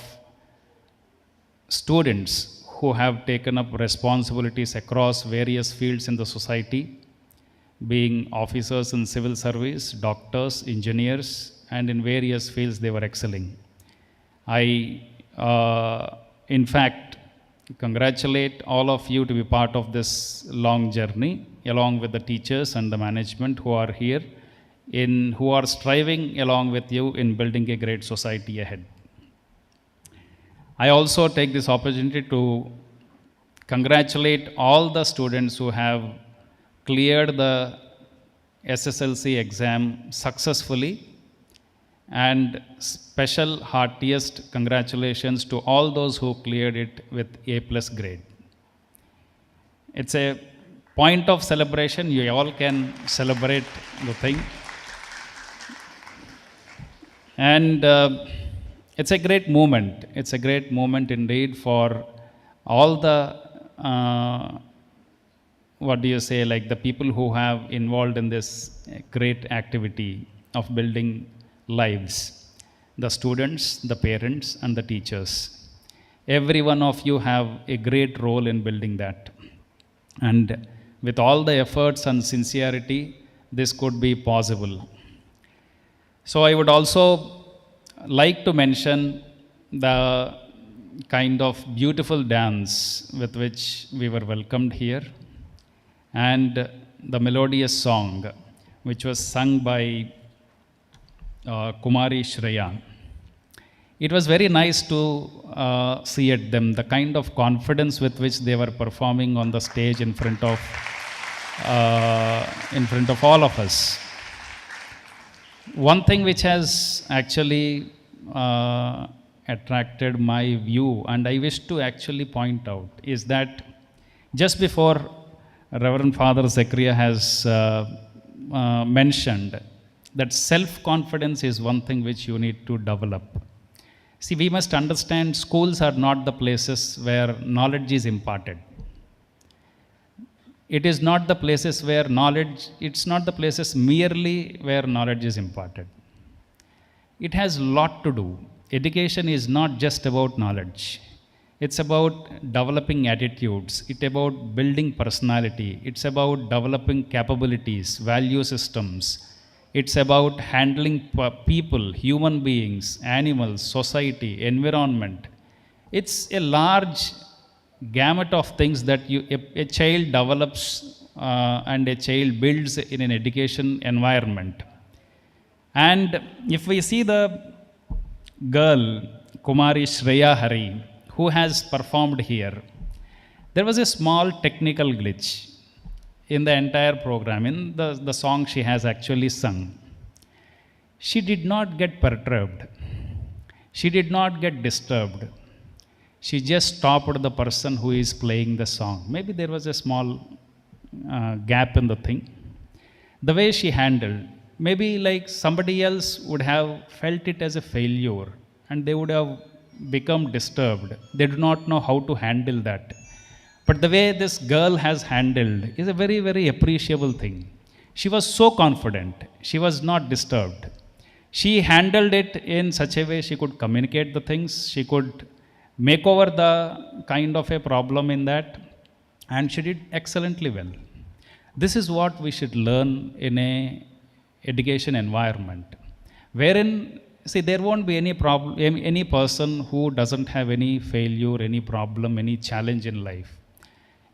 students who have taken up responsibilities across various fields in the society, being officers in civil service, doctors, engineers, and in various fields they were excelling. I, in fact, congratulate all of you to be part of this long journey, along with the teachers and the management who are here, who are striving along with you in building a great society ahead. I also take this opportunity to congratulate all the students who have cleared the SSLC exam successfully, and special heartiest congratulations to all those who cleared it with A+ grade. It's a point of celebration. You all can celebrate the thing. And it's a great moment. It's a great moment indeed for all the, like the people who have involved in this great activity of building lives. The students, the parents, and the teachers. Every one of you have a great role in building that. And with all the efforts and sincerity, this could be possible. So I would also like to mention the kind of beautiful dance with which we were welcomed here, and the melodious song which was sung by Kumari Shreya. It was very nice to see at them the kind of confidence with which they were performing on the stage in front of all of us. One thing which has actually attracted my view, and I wish to actually point out, is that just before Reverend Father Zechariah has mentioned that self-confidence is one thing which you need to develop. See, we must understand schools are not the places where knowledge is imparted. It is not the places where knowledge, it's not the places merely where knowledge is imparted. It has a lot to do. Education is not just about knowledge. It's about developing attitudes. It's about building personality. It's about developing capabilities, value systems. It's about handling people, human beings, animals, society, environment. It's a large gamut of things that a child develops and a child builds in an education environment. And if we see the girl, Kumari Shreya Hari, who has performed here, there was a small technical glitch in the entire program, in the song she has actually sung. She did not get perturbed. She did not get disturbed. She just stopped the person who is playing the song. Maybe there was a small gap in the thing. The way she handled, maybe like somebody else would have felt it as a failure and they would have become disturbed. They do not know how to handle that. But the way this girl has handled is a very, very appreciable thing. She was so confident. She was not disturbed. She handled it in such a way she could communicate the things. She could make over the kind of a problem in that. And she did excellently well. This is what we should learn in a education environment. Wherein, see, there won't be any problem, any person who doesn't have any failure, any problem, any challenge in life.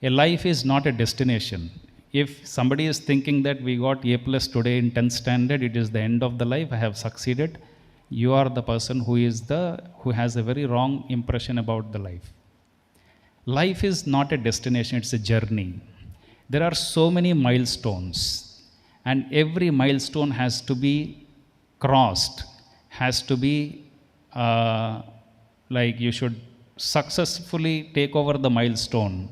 A life is not a destination. If somebody is thinking that we got A+ today in 10th standard, it is the end of the life, I have succeeded, you are the person who has a very wrong impression about the life. Life is not a destination, it's a journey. There are so many milestones, and every milestone has to be crossed, has to be like you should successfully take over the milestone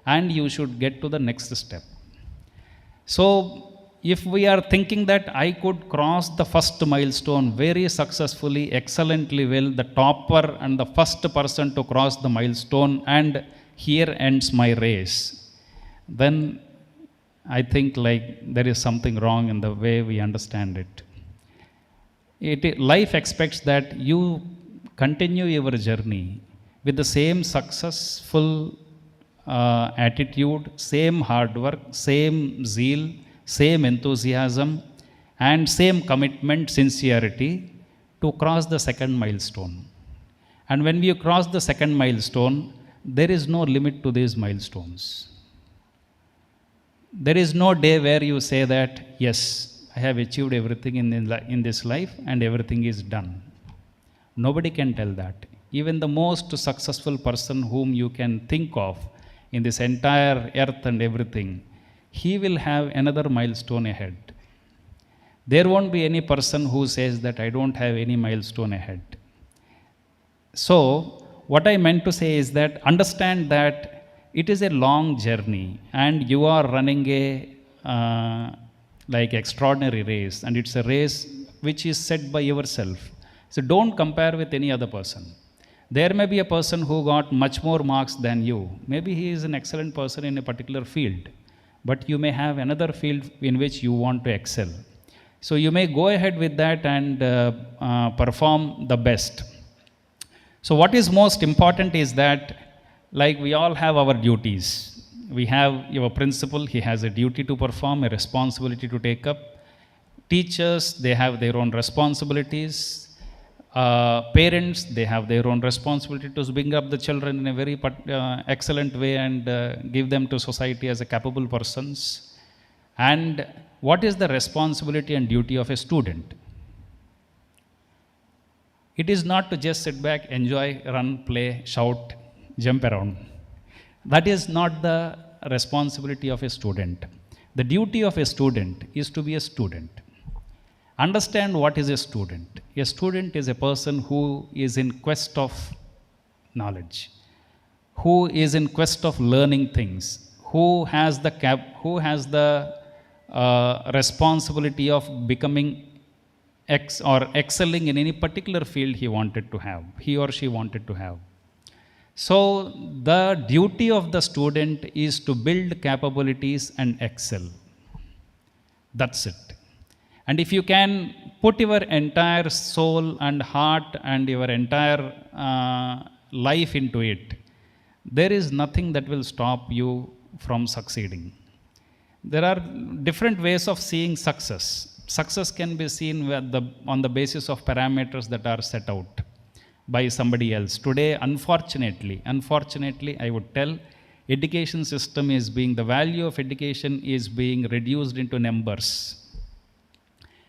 and you should get to the next step. So if we are thinking that I could cross the first milestone very successfully, excellently well, the topper and the first person to cross the milestone, and here ends my race, then I think like there is something wrong in the way we understand it. Life expects that you continue your journey with the same successful attitude, same hard work, same zeal, same enthusiasm, and same commitment, sincerity to cross the second milestone. And when we cross the second milestone, there is no limit to these milestones. There is no day where you say that, yes, I have achieved everything in this life and everything is done. Nobody can tell that. Even the most successful person whom you can think of in this entire earth and everything, he will have another milestone ahead. There won't be any person who says that I don't have any milestone ahead. So, what I meant to say is that understand that it is a long journey and you are running a like extraordinary race, and it's a race which is set by yourself. So don't compare with any other person. There may be a person who got much more marks than you. Maybe he is an excellent person in a particular field, but you may have another field in which you want to excel. So you may go ahead with that and perform the best. So what is most important is that, like, we all have our duties. We have your principal, he has a duty to perform, a responsibility to take up. Teachers, they have their own responsibilities. Parents, they have their own responsibility to bring up the children in a very excellent way and give them to society as a capable persons. And what is the responsibility and duty of a student? It is not to just sit back, enjoy, run, play, shout, jump around. That is not the responsibility of a student. The duty of a student is to be a student. Understand what is a student. A student is a person who is in quest of knowledge, who is in quest of learning things, who has the responsibility of becoming or excelling in any particular field he or she wanted to have. So the duty of the student is to build capabilities and excel. That's it. And if you can put your entire soul and heart and your entire life into it, there is nothing that will stop you from succeeding. There are different ways of seeing success. Success can be seen on the basis of parameters that are set out by somebody else. Today, unfortunately, I would tell, education system the value of education is being reduced into numbers.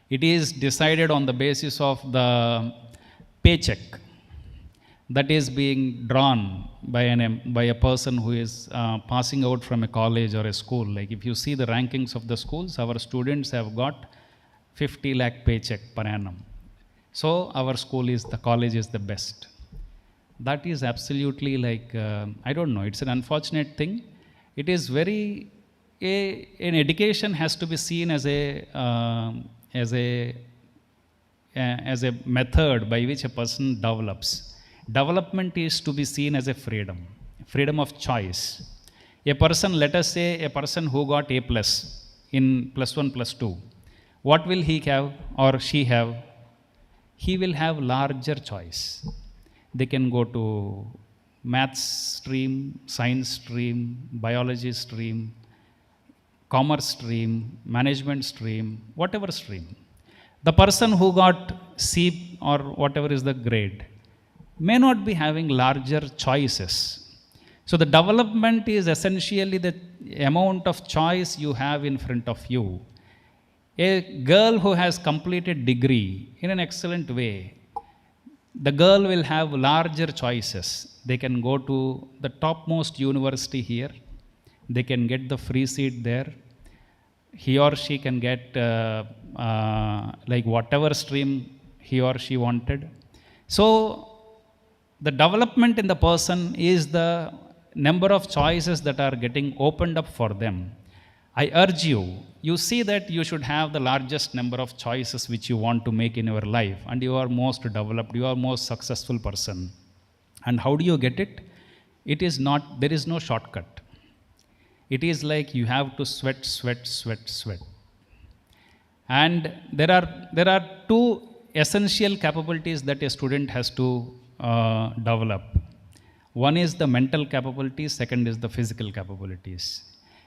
It is decided on the basis of the paycheck that is being drawn by a person who is passing out from a college or a school. Like if you see the rankings of the schools, our students have got 50 lakh paycheck per annum. So our college is the best. That is absolutely like, I don't know, it's an unfortunate thing. It is an education has to be seen as a method by which a person develops. Development is to be seen as a freedom of choice. A person, let us say a person who got A+ in +1, +2, what will he have or she have? He will have larger choice. They can go to maths stream, science stream, biology stream, commerce stream, management stream, whatever stream. The person who got C or whatever is the grade may not be having larger choices. So the development is essentially the amount of choice you have in front of you. A girl who has completed degree in an excellent way, the girl will have larger choices. They can go to the topmost university here. They can get the free seat there. He or she can get like whatever stream he or she wanted. So the development in the person is the number of choices that are getting opened up for them. I urge you see that you should have the largest number of choices which you want to make in your life, and you are most developed, you are most successful person. And how do you get it? There is no shortcut. It is like you have to sweat. And there are two essential capabilities that a student has to develop. One is the mental capabilities, second is the physical capabilities.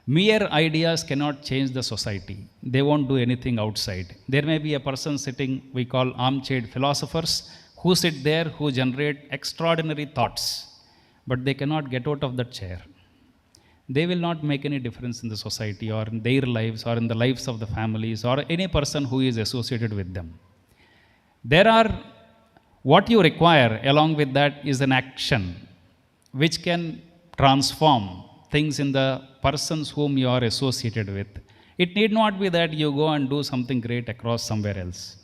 Mere ideas cannot change the society. They won't do anything outside. There may be a person sitting, we call armchair philosophers, who sit there, who generate extraordinary thoughts, but they cannot get out of that chair. They will not make any difference in the society or in their lives or in the lives of the families or any person who is associated with them. What you require along with that is an action which can transform things in the persons whom you are associated with. It need not be that you go and do something great across somewhere else.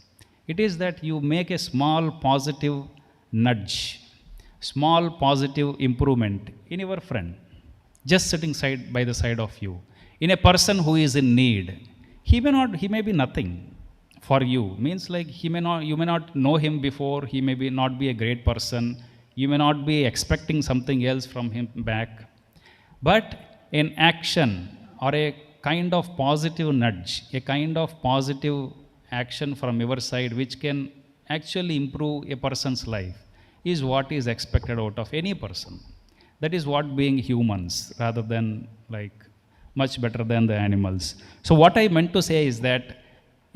It is that you make a small positive nudge, small positive improvement in your friend, just sitting side by the side of you, in a person who is in need. He may be nothing for you. Means like you may not know him before, he may not be a great person, you may not be expecting something else from him back. But an action or a kind of positive nudge, a kind of positive action from your side which can actually improve a person's life is what is expected out of any person. That is what being humans, rather than like much better than the animals. So what I meant to say is that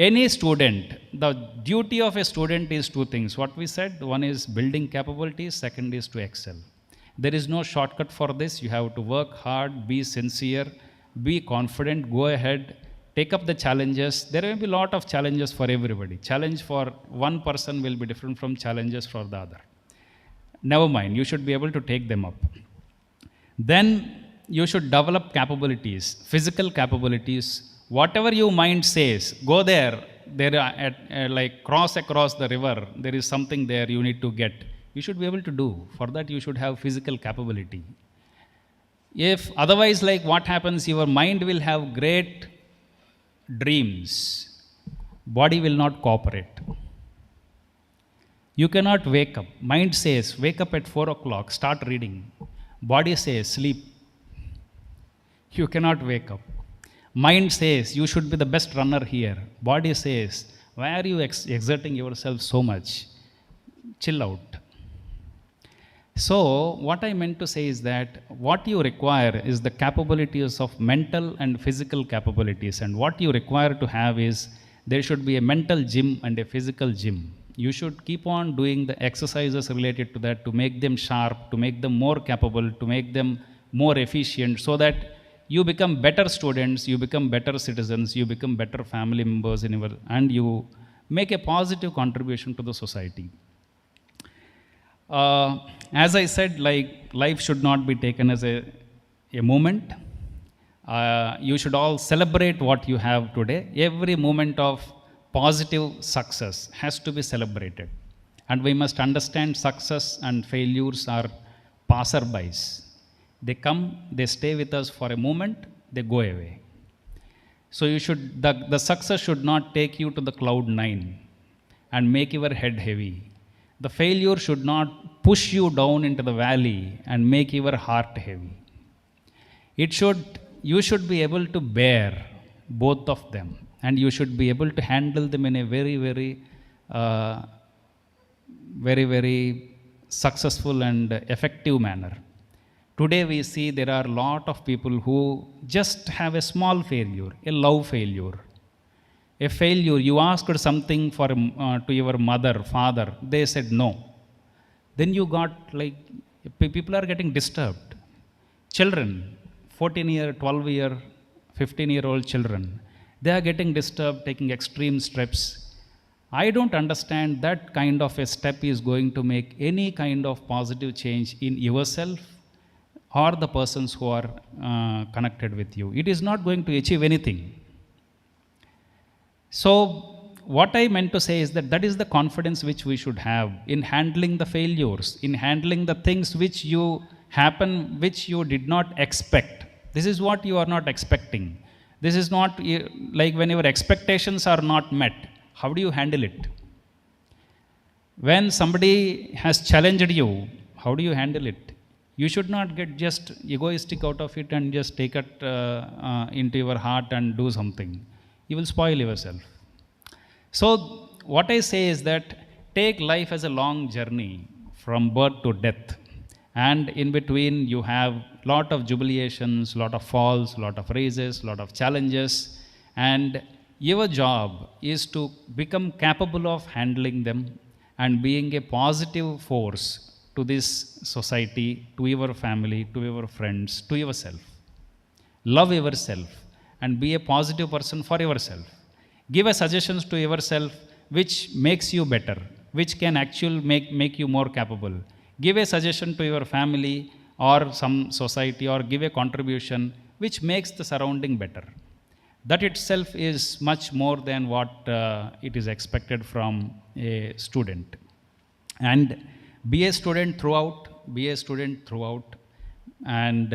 any student, the duty of a student is two things. What we said, one is building capabilities, second is to excel. There is no shortcut for this. You have to work hard, be sincere, be confident, go ahead, take up the challenges. There will be a lot of challenges for everybody. Challenge for one person will be different from challenges for the other. Never mind, you should be able to take them up. Then you should develop capabilities, physical capabilities. Whatever your mind says, go there. There are like cross across the river, there is something there you need to get. You should be able to do. For that you should have physical capability. If otherwise, like what happens, your mind will have great dreams, body will not cooperate. You cannot wake up. Mind says, wake up at 4 o'clock, start reading. Body says, sleep. You cannot wake up. Mind says, you should be the best runner here. Body says, why are you exerting yourself so much? Chill out. So, what I meant to say is that what you require is the capabilities of mental and physical capabilities. And what you require to have is, there should be a mental gym and a physical gym. You should keep on doing the exercises related to that to make them sharp, to make them more capable, to make them more efficient, so that you become better students, you become better citizens, you become better family members and you make a positive contribution to the society. As I said, like life should not be taken as a moment. You should all celebrate what you have today. Every moment of positive success has to be celebrated. And we must understand success and failures are passerbys. They come, they stay with us for a moment, they go away. So you should, the success should not take you to the cloud 9 and make your head heavy. The failure should not push you down into the valley and make your heart heavy. You should be able to bear both of them, and you should be able to handle them in a very, very successful and effective manner. Today we see there are a lot of people who just have a small failure, a love failure. A failure, you asked something to your mother, father, they said no. Then you got like, people are getting disturbed. Children, 14-year, 12-year, 15-year-old children, they are getting disturbed, taking extreme steps. I don't understand that kind of a step is going to make any kind of positive change in yourself or the persons who are connected with you. It is not going to achieve anything. So, what I meant to say is that is the confidence which we should have in handling the failures, in handling the things which happen, which you did not expect. This is what you are not expecting. This is not like when your expectations are not met. How do you handle it? When somebody has challenged you, how do you handle it? You should not get just egoistic out of it and just take it into your heart and do something. You will spoil yourself. So, what I say is that take life as a long journey from birth to death. And in between, you have lot of jubilations, lot of falls, lot of raises, lot of challenges. And your job is to become capable of handling them and being a positive force to this society, to your family, to your friends, to yourself. Love yourself and be a positive person for yourself. Give a suggestions to yourself which makes you better, which can actually make you more capable. Give a suggestion to your family or some society, or give a contribution which makes the surrounding better. That itself is much more than what it is expected from a student. And be a student throughout, and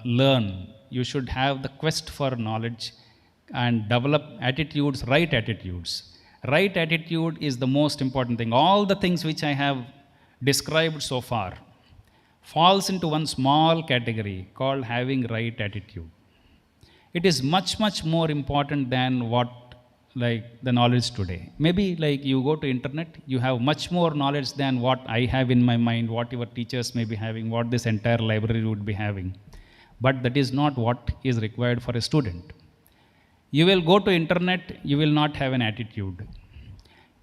learn. You should have the quest for knowledge and develop attitudes, right attitudes. Right attitude is the most important thing. All the things which I have described so far falls into one small category called having right attitude. It is much, much more important than what like the knowledge today. Maybe like you go to internet, you have much more knowledge than what I have in my mind, what your teachers may be having, what this entire library would be having. But that is not what is required for a student. You will go to internet, you will not have an attitude.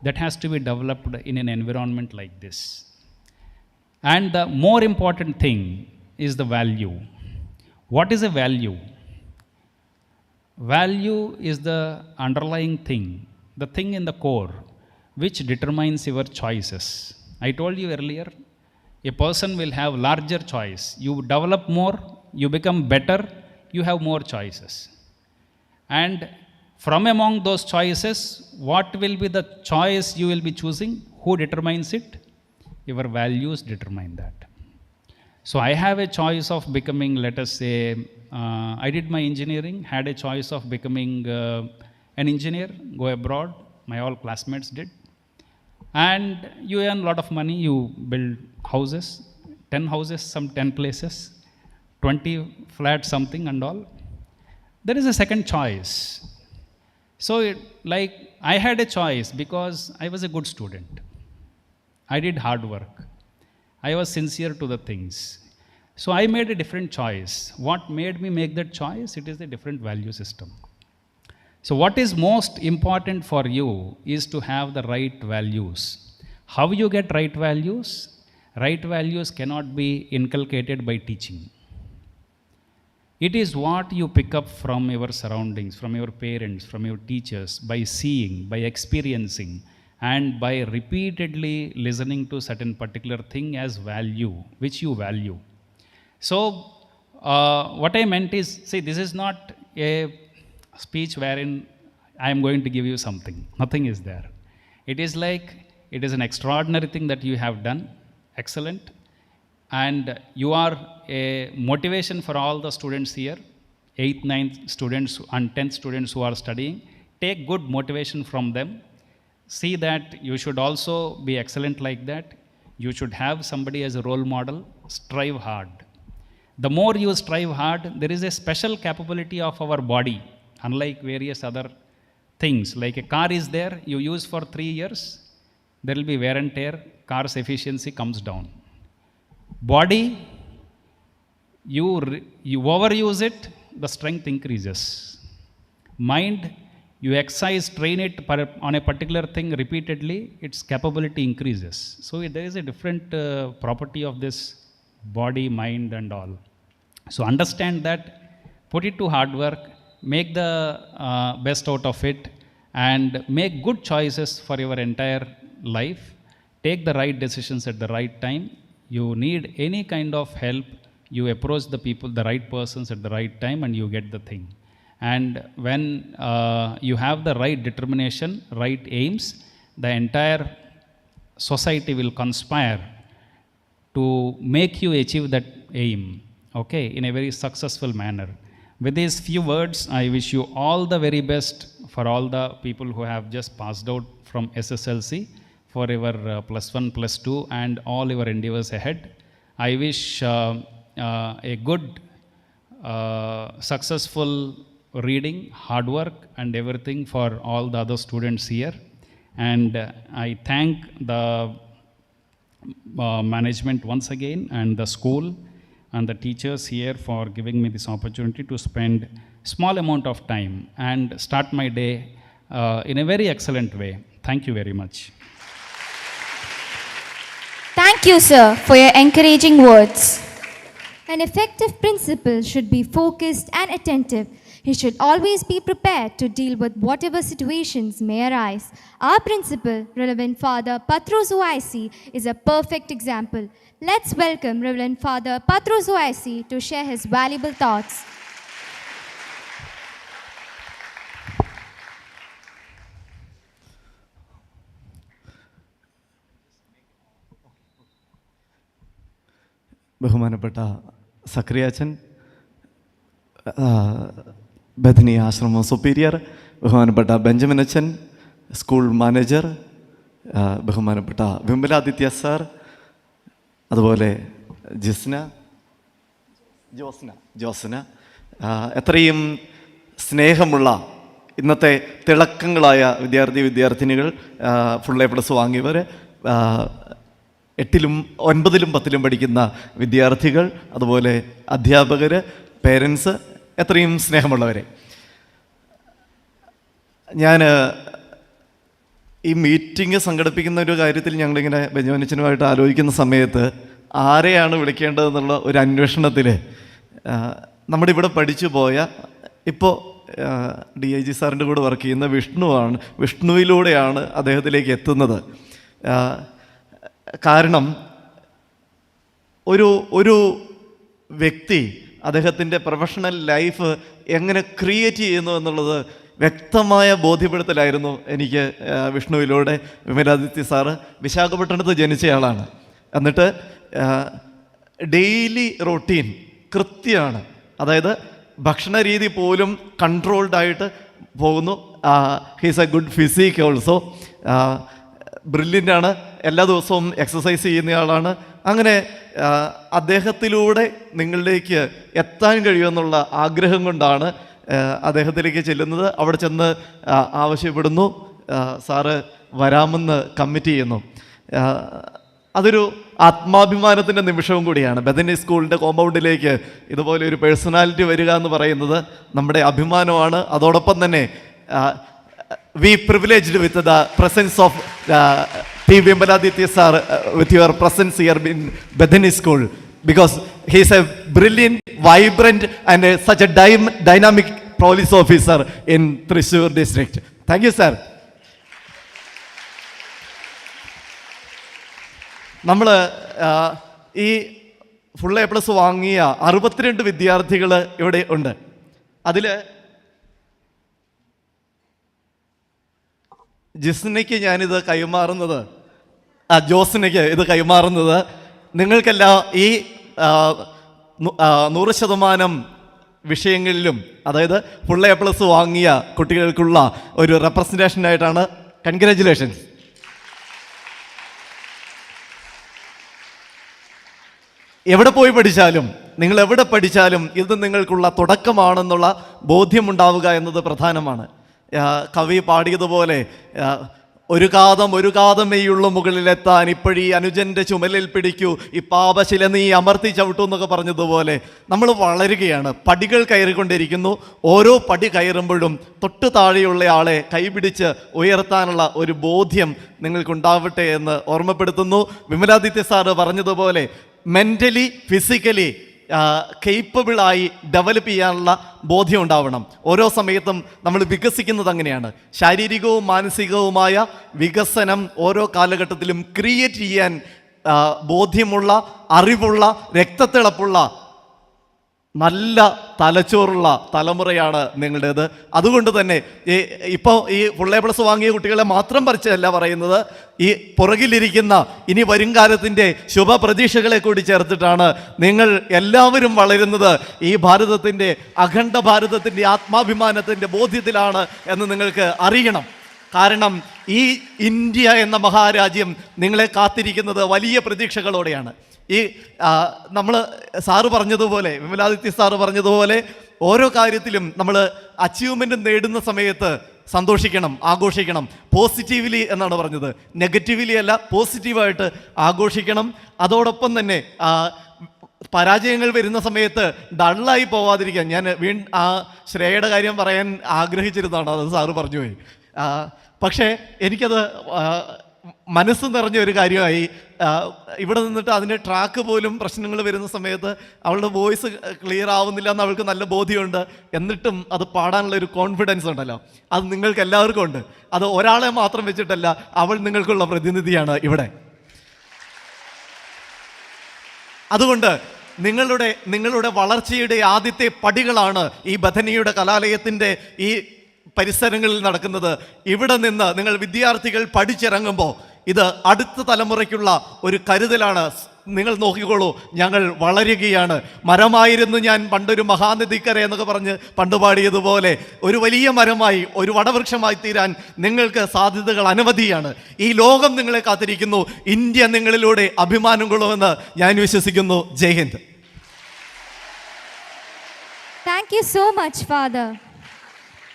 That has to be developed in an environment like this. And the more important thing is the value. What is a value? Value is the underlying thing, the thing in the core, which determines your choices. I told you earlier, a person will have larger choice. You develop more, you become better, you have more choices. And from among those choices, what will be the choice you will be choosing? Who determines it? Your values determine that. So I have a choice of becoming, let us say, I did my engineering, had a choice of becoming an engineer, go abroad, my all classmates did. And you earn a lot of money, you build houses, 10 houses, some 10 places, 20 flats, something and all. There is a second choice. So like I had a choice because I was a good student. I did hard work. I was sincere to the things. So I made a different choice. What made me make that choice? It is a different value system. So what is most important for you is to have the right values. How you get right values? Right values cannot be inculcated by teaching. It is what you pick up from your surroundings, from your parents, from your teachers, by seeing, by experiencing, and by repeatedly listening to certain particular thing as value, which you value. So, what I meant is, see, this is not a speech wherein I am going to give you something. Nothing is there. It is like, it is an extraordinary thing that you have done, excellent, and you are a motivation for all the students here, 8th, 9th students and 10th students who are studying. Take good motivation from them. See that you should also be excellent like that. You should have somebody as a role model. Strive hard. The more you strive hard, there is a special capability of our body, unlike various other things. Like a car is there, you use for 3 years, there will be wear and tear, car's efficiency comes down. Body, you overuse it, the strength increases. Mind, you exercise, train it on a particular thing repeatedly, its capability increases. So there is a different property of this body, mind and all. So understand that, put it to hard work, make the best out of it, and make good choices for your entire life. Take the right decisions at the right time. You need any kind of help, you approach the people, the right persons at the right time, and you get the thing. And when you have the right determination, right aims, the entire society will conspire to make you achieve that aim, okay, in a very successful manner. With these few words, I wish you all the very best for all the people who have just passed out from SSLC, for your +1, +2 and all your endeavors ahead. I wish a good, successful reading, hard work and everything for all the other students here. And I thank the management once again and the school and the teachers here for giving me this opportunity to spend small amount of time and start my day in a very excellent way. Thank you very much. Thank you, sir, for your encouraging words. An effective principal should be focused and attentive. He should always be prepared to deal with whatever situations may arise. Our principal, Reverend Father Patros OIC, is a perfect example. Let's welcome Reverend Father Patros OIC to share his valuable thoughts. ബഹുമാനപ്പെട്ട സക്രിയാച്ചൻ, ബഥനി ആശ്രമം superior, ബഹുമാനപ്പെട്ട Benjamin അച്ഛൻ, school manager, ബഹുമാനപ്പെട്ട Vimaladitya sir, അതുപോലെ ജോസ്ന, എത്രയും സ്നേഹമുള്ള ഇന്നത്തെ തിളക്കങ്ങളായ വിദ്യാർത്ഥിനികൾ, full A+ വാങ്ങിയവർ, 8ലും 9ലും 10ലും പഠിക്കുന്ന വിദ്യാർത്ഥികൾ, അതുപോലെ അധ്യാപകർ, പേരൻസ്, എത്രയും സ്നേഹമുള്ളവരെ, ഞാൻ ഈ മീറ്റിംഗ് സംഘടിപ്പിക്കുന്ന ഒരു കാര്യത്തിൽ ഞങ്ങളിങ്ങനെ ബെഞ്ചമിനച്ഛനുമായിട്ട് ആലോചിക്കുന്ന സമയത്ത് ആരെയാണ് വിളിക്കേണ്ടതെന്നുള്ള ഒരു അന്വേഷണത്തിൽ നമ്മുടെ ഇവിടെ പഠിച്ചു പോയ, ഇപ്പോൾ DIG സാറിൻ്റെ കൂടെ വർക്ക് ചെയ്യുന്ന വിഷ്ണുവിലൂടെയാണ് അദ്ദേഹത്തിലേക്ക് എത്തുന്നത്. കാരണം ഒരു വ്യക്തി അദ്ദേഹത്തിൻ്റെ പ്രൊഫഷണൽ ലൈഫ് എങ്ങനെ ക്രിയേറ്റ് ചെയ്യുന്നു എന്നുള്ളത് വ്യക്തമായ ബോധ്യപ്പെടുത്തലായിരുന്നു എനിക്ക് വിഷ്ണുവിലൂടെ. വിമലാദിത്യ സാറ് വിശാഖപട്ടണത്ത് ജനിച്ചയാളാണ്. എന്നിട്ട് ഡെയിലി റൊട്ടീൻ കൃത്യമാണ്. അതായത് ഭക്ഷണ രീതി പോലും കൺട്രോൾഡായിട്ട് പോകുന്നു. He's a good physique also, ബ്രില്യൻ്റാണ്, എല്ലാ ദിവസവും എക്സസൈസ് ചെയ്യുന്നയാളാണ്. അങ്ങനെ അദ്ദേഹത്തിലൂടെ നിങ്ങളിലേക്ക് എത്താൻ കഴിയുമെന്നുള്ള ആഗ്രഹം കൊണ്ടാണ് അദ്ദേഹത്തിലേക്ക് ചെല്ലുന്നത്. അവിടെ ചെന്ന് ആവശ്യപ്പെടുന്നു, സാറ് വരാമെന്ന് കമ്മിറ്റ് ചെയ്യുന്നു. അതൊരു ആത്മാഭിമാനത്തിൻ്റെ നിമിഷവും കൂടിയാണ്. ബെഥനി സ്കൂളിൻ്റെ കോമ്പൗണ്ടിലേക്ക് ഇതുപോലെ ഒരു പേഴ്സണാലിറ്റി വരിക എന്ന് പറയുന്നത് നമ്മുടെ അഭിമാനമാണ്. അതോടൊപ്പം തന്നെ we privileged with the presence of P. Vimaladitya sir, with your presence here in Bethany School, because he is a brilliant, vibrant and such a dynamic police officer in Thrissur district. Thank you, sir. നമ്മൾ ഈ full A+ വാങ്ങിയ 62 വിദ്യാർത്ഥികൾ ഇവിടെ ഉണ്ട്. അതിൽ ജോസിനയ്ക്ക് ഇത് കൈമാറുന്നത് നിങ്ങൾക്കെല്ലാം ഈ 100% വിഷയങ്ങളിലും, അതായത് ഫുൾ A+ വാങ്ങിയ കുട്ടികൾക്കുള്ള ഒരു റെപ്രസെൻറ്റേഷനായിട്ടാണ്. കൺഗ്രാജുലേഷൻസ്. എവിടെ പോയി പഠിച്ചാലും, നിങ്ങൾ എവിടെ പഠിച്ചാലും ഇത് നിങ്ങൾക്കുള്ള തുടക്കമാണെന്നുള്ള ബോധ്യമുണ്ടാവുക എന്നത് പ്രധാനമാണ്. കവി പാടിയതുപോലെ ഒരു കാതം മെയ്യുള്ള മുകളിലെത്താൻ ഇപ്പോഴീ അനുജൻ്റെ ചുമലിൽ പിടിക്കൂ, ഈ പാപശില നീ അമർത്തി ചവിട്ടു എന്നൊക്കെ പറഞ്ഞതുപോലെ നമ്മൾ വളരുകയാണ്, പടികൾ കയറിക്കൊണ്ടിരിക്കുന്നു. ഓരോ പടി കയറുമ്പോഴും തൊട്ട് താഴെയുള്ള ആളെ കൈപിടിച്ച് ഉയർത്താനുള്ള ഒരു ബോധ്യം നിങ്ങൾക്കുണ്ടാവട്ടെ എന്ന് ഓർമ്മപ്പെടുത്തുന്നു. വിമലാദിത്യ സാറ് പറഞ്ഞതുപോലെ മെൻ്റലി ഫിസിക്കലി കേപ്പബിളായി ഡെവലപ്പ് ചെയ്യാനുള്ള ബോധ്യം ഉണ്ടാവണം. ഓരോ സമയത്തും നമ്മൾ വികസിക്കുന്നത് അങ്ങനെയാണ്. ശാരീരികവും മാനസികവുമായ വികസനം ഓരോ കാലഘട്ടത്തിലും ക്രിയേറ്റ് ചെയ്യാൻ ബോധ്യമുള്ള, അറിവുള്ള, രക്തത്തിളപ്പുള്ള, നല്ല തലച്ചോറുള്ള തലമുറയാണ് നിങ്ങളുടേത്. അതുകൊണ്ട് തന്നെ ഇപ്പോൾ ഈ ഫുൾ A+ വാങ്ങിയ കുട്ടികളെ മാത്രം പറിച്ചല്ല പറയുന്നത്, ഈ പുറകിലിരിക്കുന്ന ഇനി വരും കാലത്തിൻ്റെ ശുഭപ്രതീക്ഷകളെ കൂടി ചേർത്തിട്ടാണ് നിങ്ങൾ എല്ലാവരും വളരുന്നത്. ഈ ഭാരതത്തിൻ്റെ, അഖണ്ഡ ഭാരതത്തിൻ്റെ ആത്മാഭിമാനത്തിൻ്റെ ബോധ്യത്തിലാണ് എന്ന് നിങ്ങൾക്ക് അറിയണം. കാരണം ഈ ഇന്ത്യ എന്ന മഹാരാജ്യം നിങ്ങളെ കാത്തിരിക്കുന്നത് വലിയ പ്രതീക്ഷകളോടെയാണ്. ഈ നമ്മൾ സാറ് പറഞ്ഞതുപോലെ, വിമലാദിത്യ സാറ് പറഞ്ഞതുപോലെ, ഓരോ കാര്യത്തിലും നമ്മൾ അച്ചീവ്മെൻ്റ് നേടുന്ന സമയത്ത് സന്തോഷിക്കണം, ആഘോഷിക്കണം. പോസിറ്റീവ്ലി എന്നാണ് പറഞ്ഞത്, നെഗറ്റീവ്ലി അല്ല, പോസിറ്റീവായിട്ട് ആഘോഷിക്കണം. അതോടൊപ്പം തന്നെ പരാജയങ്ങൾ വരുന്ന സമയത്ത് ഡള്ളായി പോവാതിരിക്കാൻ. ഞാൻ ശ്രേയയുടെ കാര്യം പറയാൻ ആഗ്രഹിച്ചിരുന്നതാണ്, അത് സാറ് പറഞ്ഞുപോയി. പക്ഷേ എനിക്കത് മനസ്സ് നിറഞ്ഞ ഒരു കാര്യമായി. ഇവിടെ നിന്നിട്ട് അതിൻ്റെ ട്രാക്ക് പോലും പ്രശ്നങ്ങൾ വരുന്ന സമയത്ത് അവളുടെ വോയിസ് ക്ലിയർ ആവുന്നില്ല എന്ന് അവൾക്ക് നല്ല ബോധ്യമുണ്ട്. എന്നിട്ടും അത് പാടാനുള്ള ഒരു കോൺഫിഡൻസ് ഉണ്ടല്ലോ, അത് നിങ്ങൾക്ക് എല്ലാവർക്കും ഉണ്ട്. അത് ഒരാളെ മാത്രം വെച്ചിട്ടല്ല, അവൾ നിങ്ങൾക്കുള്ള പ്രതിനിധിയാണ് ഇവിടെ. അതുകൊണ്ട് നിങ്ങളുടെ വളർച്ചയുടെ ആദ്യത്തെ പടികളാണ് ഈ ബഥനിയുടെ കലാലയത്തിൻ്റെ ഈ പരിസരങ്ങളിൽ നടക്കുന്നത്. ഇവിടെ നിന്ന് നിങ്ങൾ വിദ്യാർത്ഥികൾ പഠിച്ചിറങ്ങുമ്പോൾ ഇത് അടുത്ത തലമുറയ്ക്കുള്ള ഒരു കരുതലാണ്. നിങ്ങൾ നോക്കിക്കോളൂ, ഞങ്ങൾ വളരുകയാണ്. മരമായിരുന്നു ഞാൻ പണ്ടൊരു മഹാനദിക്കര എന്നൊക്കെ പറഞ്ഞ് പണ്ട് പാടിയതുപോലെ ഒരു വലിയ മരമായി, ഒരു വടവൃക്ഷമായി തീരാൻ നിങ്ങൾക്ക് സാധ്യതകൾ അനവധിയാണ്. ഈ ലോകം നിങ്ങളെ കാത്തിരിക്കുന്നു. ഇന്ത്യ നിങ്ങളിലൂടെ അഭിമാനം കൊള്ളുമെന്ന് ഞാൻ വിശ്വസിക്കുന്നു. ജയ് Hind. Thank you so much, Father.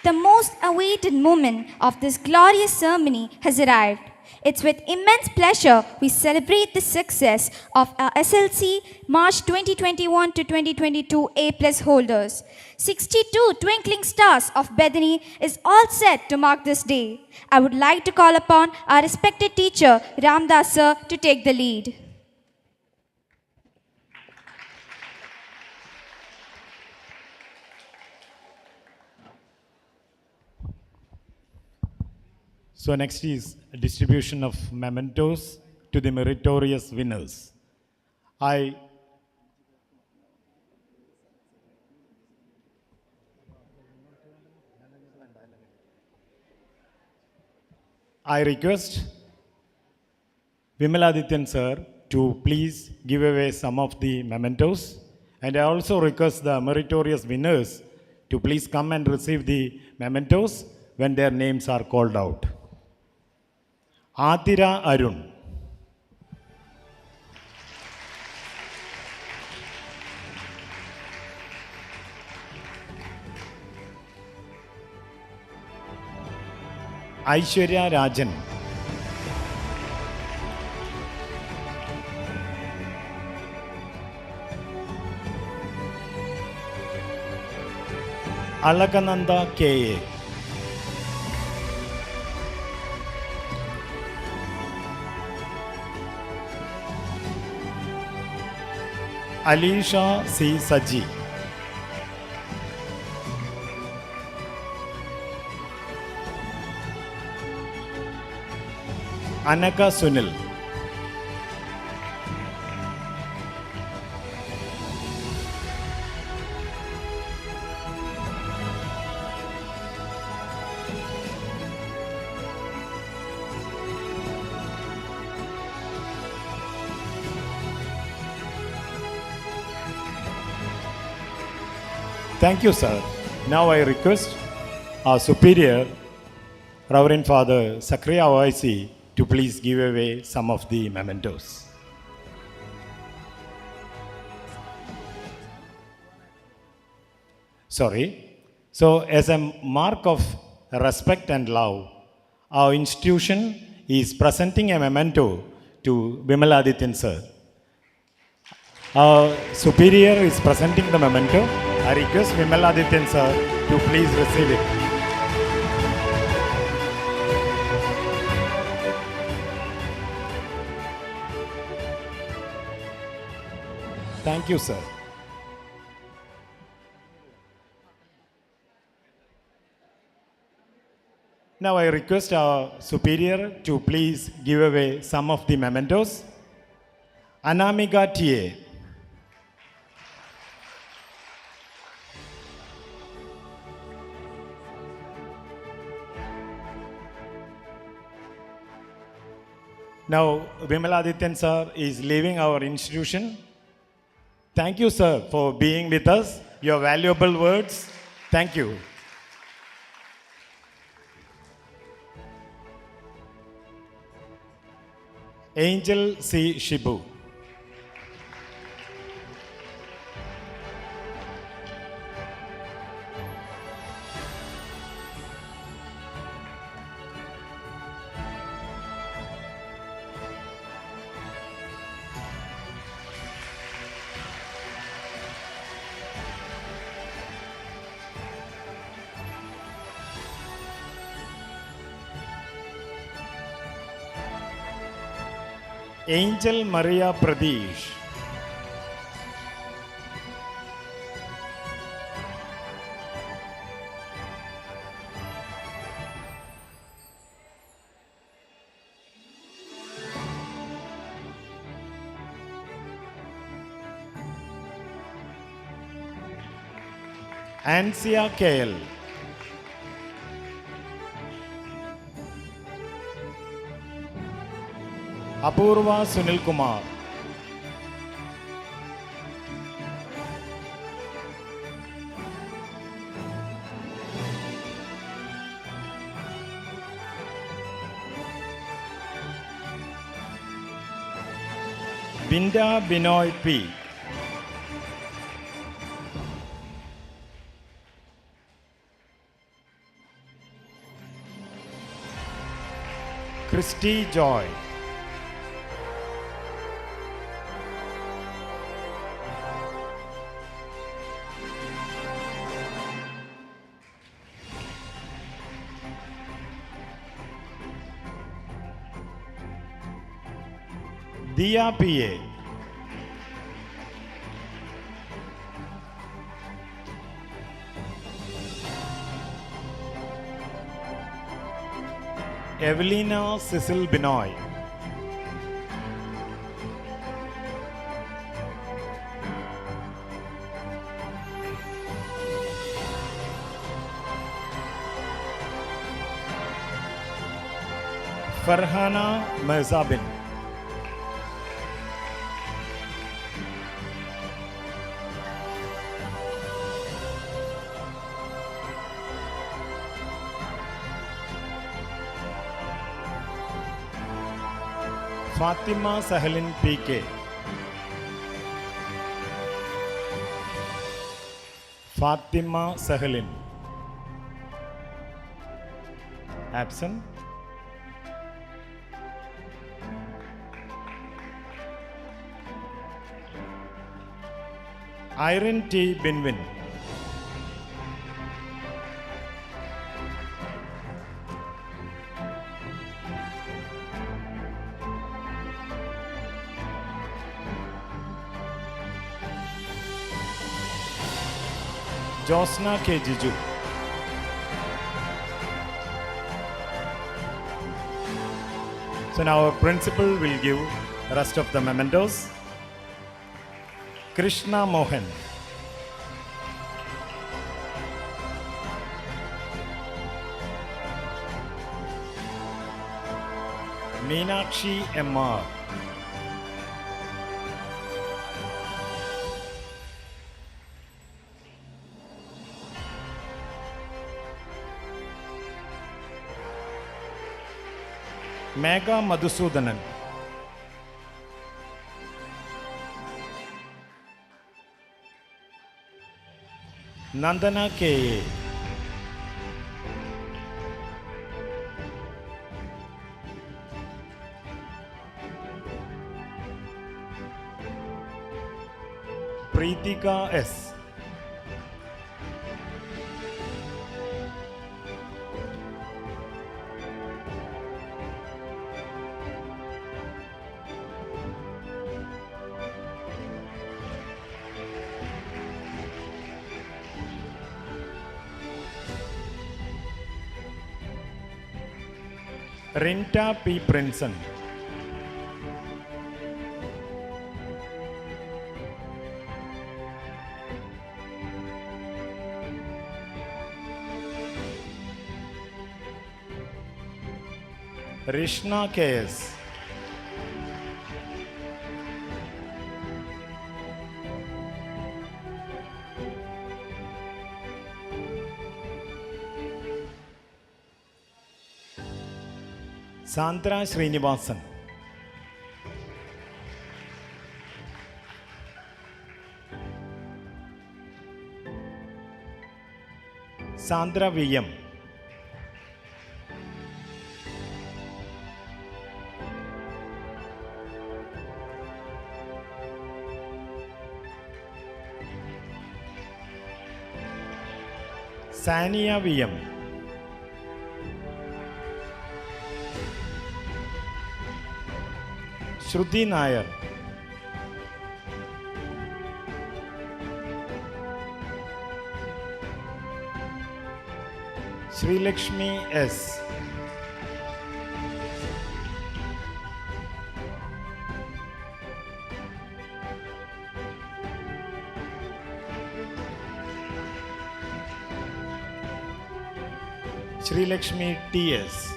The most awaited moment of this glorious ceremony has arrived. It's with immense pleasure we celebrate the success of our SLC March 2021 to 2022 A+ holders. 62 twinkling stars of Bethany is all set to mark this day. I would like to call upon our respected teacher Ramdas sir to take the lead. So next is a distribution of mementos to the meritorious winners. I request Vimaladityan sir to please give away some of the mementos, and I also request the meritorious winners to please come and receive the mementos when their names are called out. Atira Arun, Aishwarya Rajan, Alakananda K.A., Alisha C. Saji, Anaka Sunil, Thank you, sir. Now I request our superior, Reverend Father Sakriya OIC, to please give away some of the mementos. Sorry. So as a mark of respect and love, our institution is presenting a memento to Vimaladityan sir. Our superior is presenting the memento. I request Vimaladityan sir to please receive it. Thank you, sir. Now I request our superior to please give away some of the mementos. Anamika T.A., Now, Vimaladityan sir is leaving our institution. Thank you, sir, for being with us. Your valuable words. Thank you. Angel C. Shibu, Angel Maria Pradesh, Ansia KL, Apurva Sunil Kumar, Binda Binoy P. Christy Joy. Diya P.A. Evelina Cecil Binoy. Farhana Mirzabin. Fatima Sahalin P.K. Fatima Sahalin. Absent. Irene T. Binwin. Josna K. Jiju. So now our principal will give the rest of the mementos. Krishna Mohan. Meenakshi M.R. Mega Madhusudanan. Nandana K.A. Preetika S. Rinta P. Princeton. Rishna K.S. Sandra Srinivasan. Sandra V.M. Sania V.M. Shruti Nair. Sri Lakshmi S. Sri Lakshmi T.S.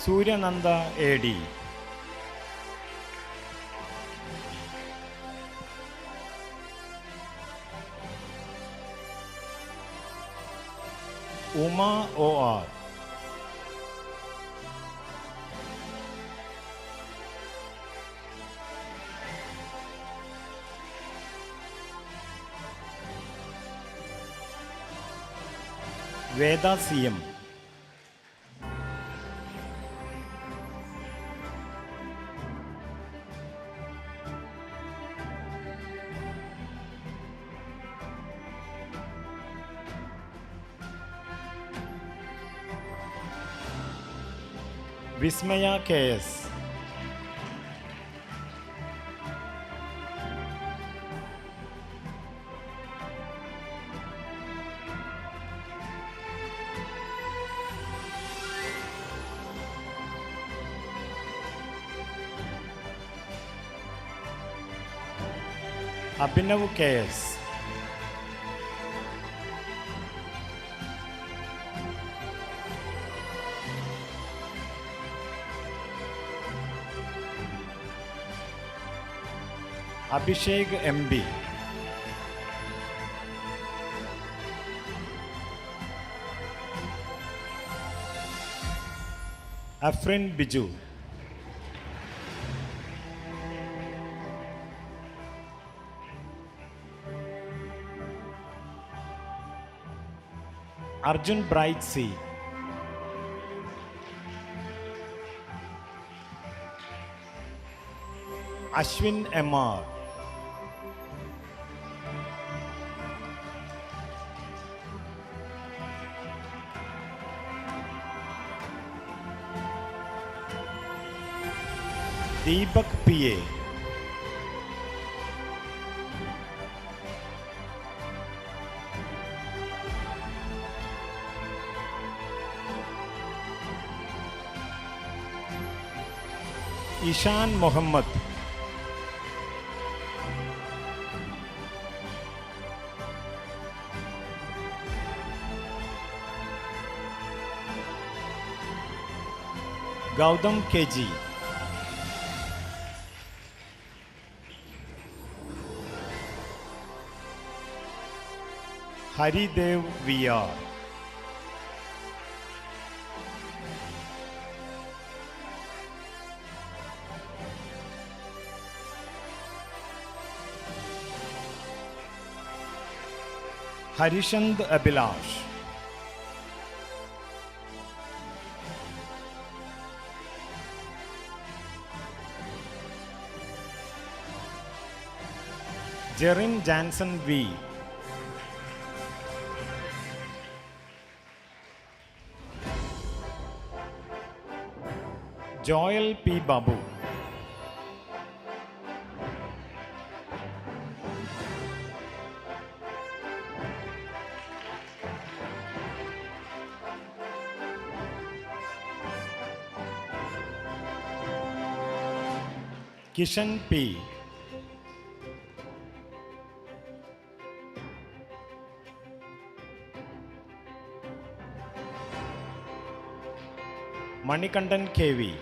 Suryananda A.D. Uma O.R. Veda C.M. Vismaya K.S. Abhinav K.S. Abhishek M.B. Afrin Biju. Arjun Bright C. Ashwin M.R. Deepak P.A. Ishan Mohammed. Gautam KG. Haridev VR. Harishand Abhilash. Jerin Jansen V. Joel P. Babu. Kishan P. Manikandan KV.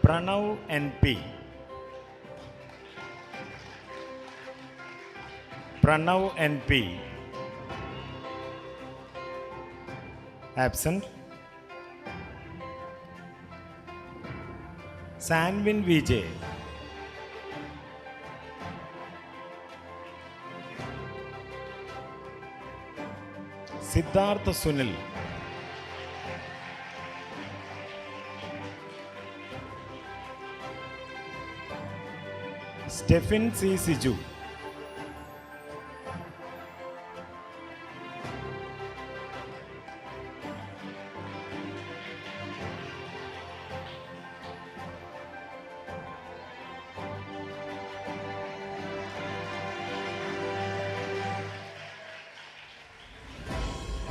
Pranav NP. Pranav NP. Absent. Sanvin Vijay. Siddharth Sunil. Stephen C. Siju.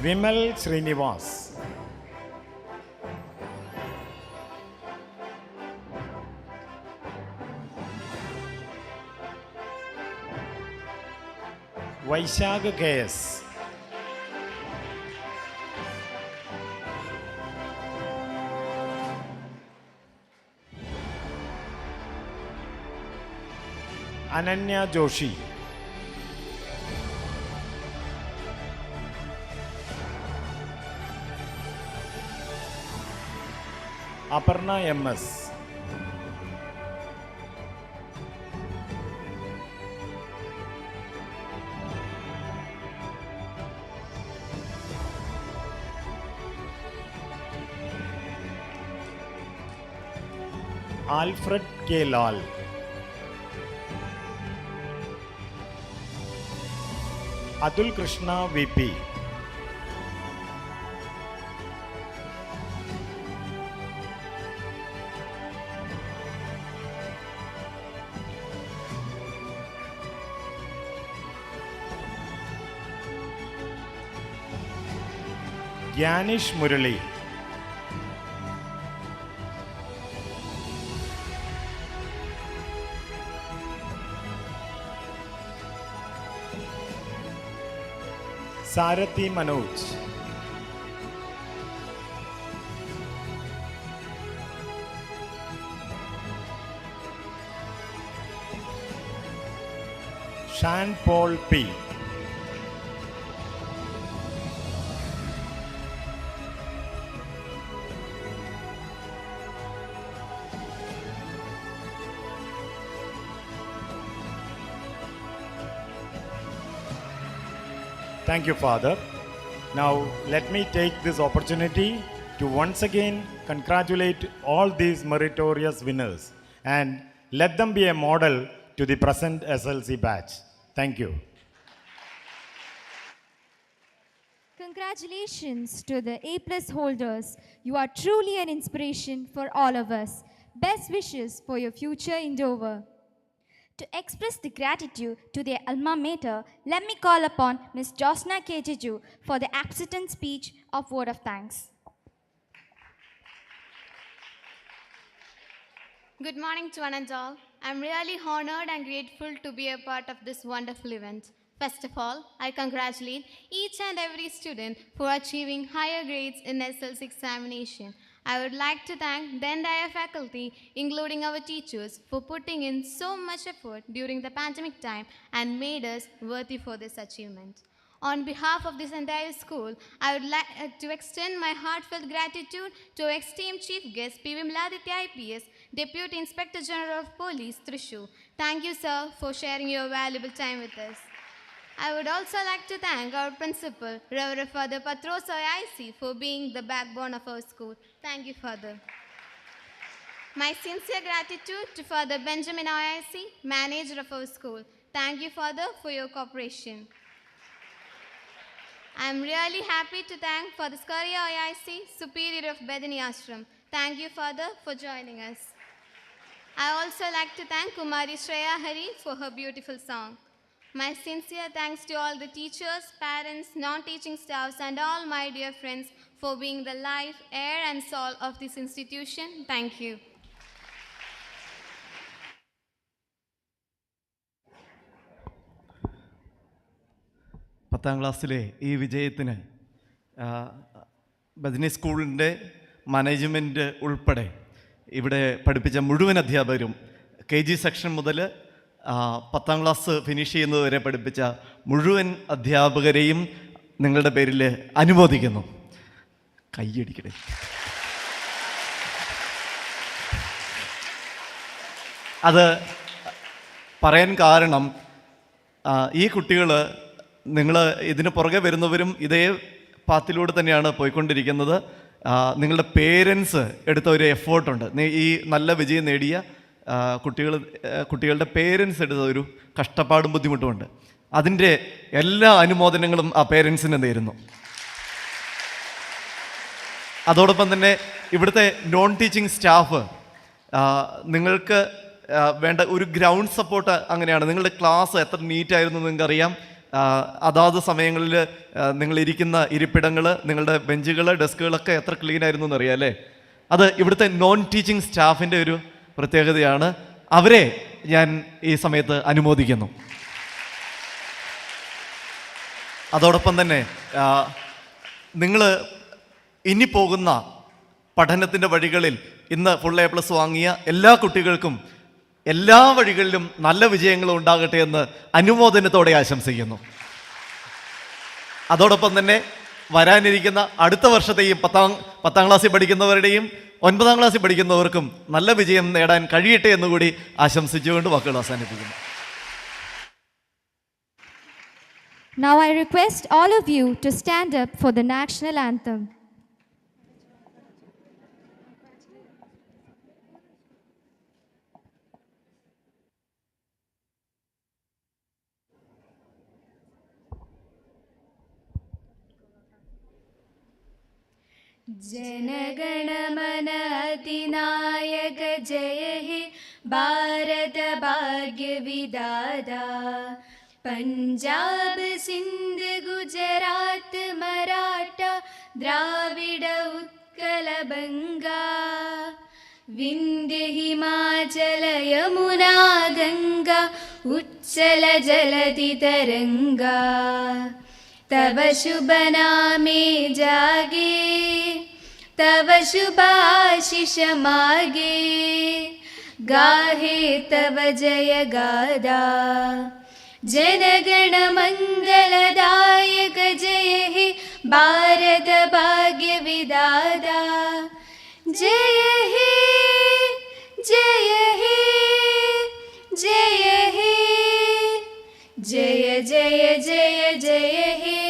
Vimal Srinivas. Vaishag KS. Ananya Joshi. Aparna MS. Alfred K. Lal. Atul Krishna VP. Gyanish Murali. Sarathi Manoj. Shan Paul P. Thank you, Father. Now, let me take this opportunity to once again congratulate all these meritorious winners and let them be a model to the present SLC batch. Thank you. Congratulations to the A+ holders. You are truly an inspiration for all of us. Best wishes for your future endeavor. To express the gratitude to their alma mater, let me call upon Ms. Josna Kejeju for the acceptance speech of word of thanks. Good morning to one and all. I'm really honored and grateful to be a part of this wonderful event. First of all, I congratulate each and every student for achieving higher grades in SSLC examination. I would like to thank the entire faculty, including our teachers, for putting in so much effort during the pandemic time and made us worthy for this achievement. On behalf of this entire school, I would like to extend my heartfelt gratitude to our esteemed Chief Guest, P. Vimaladitya IPS, Deputy Inspector General of Police, Thrissur. Thank you, sir, for sharing your valuable time with us. I would also like to thank our principal, Reverend Father Patros OIC, for being the backbone of our school. Thank you, Father. My sincere gratitude to Father Benjamin OIC, manager of our school. Thank you, Father, for your cooperation. I am really happy to thank Father Skaria OIC, superior of Bethany Ashram. Thank you, Father, for joining us. I also like to thank Kumari Shreya Hari for her beautiful song. My sincere thanks to all the teachers, parents, non-teaching staffs, and all my dear friends for being the life, air, and soul of this institution. Thank you. പത്താം ക്ലാസ്സിലെ ഈ വിജയത്തിന് ബഥനി സ്കൂളിൻ്റെ management ഉൾപ്പെടെ ഇവിടെ പഠിപ്പിച്ച മുഴുവൻ അധ്യാപകരും KG സെക്ഷൻ മുതൽ പത്താം ക്ലാസ് ഫിനിഷ് ചെയ്യുന്നത് വരെ പഠിപ്പിച്ച മുഴുവൻ അധ്യാപകരെയും നിങ്ങളുടെ പേരിൽ അനുമോദിക്കുന്നു. കയ്യടിക്കട്ടെ. അത് പറയാൻ കാരണം ഈ കുട്ടികൾ നിങ്ങൾ ഇതിന് പുറകെ വരുന്നവരും ഇതേ പാത്തിലൂടെ തന്നെയാണ് പോയിക്കൊണ്ടിരിക്കുന്നത്. നിങ്ങളുടെ പേരൻസ് എടുത്ത ഒരു എഫേർട്ടുണ്ട്. ഈ നല്ല വിജയം നേടിയ കുട്ടികളുടെ പേരൻസ് എടുത്ത ഒരു കഷ്ടപ്പാടും ബുദ്ധിമുട്ടുമുണ്ട്. അതിൻ്റെ എല്ലാ അനുമോദനങ്ങളും ആ പേരൻസിന് നേരുന്നു. അതോടൊപ്പം തന്നെ ഇവിടുത്തെ നോൺ ടീച്ചിങ് സ്റ്റാഫ് നിങ്ങൾക്ക് വേണ്ട ഒരു ഗ്രൗണ്ട് സപ്പോർട്ട് അങ്ങനെയാണ്. നിങ്ങളുടെ ക്ലാസ് എത്ര നീറ്റായിരുന്നു നിങ്ങൾക്കറിയാം. അതാത് സമയങ്ങളിൽ നിങ്ങളിരിക്കുന്ന ഇരിപ്പിടങ്ങൾ, നിങ്ങളുടെ ബെഞ്ചുകൾ, ഡെസ്കുകളൊക്കെ എത്ര ക്ലീൻ ആയിരുന്നു എന്നറിയാം അല്ലേ. അത് ഇവിടുത്തെ നോൺ ടീച്ചിങ് സ്റ്റാഫിൻ്റെ ഒരു പ്രത്യേകതയാണ്. അവരെ ഞാൻ ഈ സമയത്ത് അനുമോദിക്കുന്നു. അതോടൊപ്പം തന്നെ നിങ്ങൾ ഇനി പോകുന്ന പഠനത്തിൻ്റെ വഴികളിൽ ഇന്ന് ഫുൾ A+ വാങ്ങിയ എല്ലാ കുട്ടികൾക്കും എല്ലാ വഴികളിലും നല്ല വിജയങ്ങളും ഉണ്ടാകട്ടെ എന്ന് അനുമോദനത്തോടെ ആശംസിക്കുന്നു. അതോടൊപ്പം തന്നെ വരാനിരിക്കുന്ന അടുത്ത വർഷത്തെയും പത്താം ക്ലാസ്സിൽ പഠിക്കുന്നവരുടെയും 9ാം ക്ലാസ്സിൽ പഠിക്കുന്നവർക്കും നല്ല വിജയം നേടാൻ കഴിയട്ടെ എന്നുകൂടി ആശംസിച്ചുകൊണ്ട് വാക്കുകൾ അവസാനിപ്പിക്കുന്നു. Now I request all of you to stand up for the national anthem. Jana Gana Mana अधिनायक जय हे भारत भाग्य विधाता पंजाब सिंध गुजरात मराठा द्राविड उत्कल बंगा विंध्य हिमाचल यमुना गंगा उच्चल जलधि तरंगा तव शुभ नामे जागे तव शुभ आशीष मागे गाहे तव जय गादा जनगण मंगलदायक जय हे भारत भाग्य विधाता जय हे जय हे जय हे जय जय जय जय हे.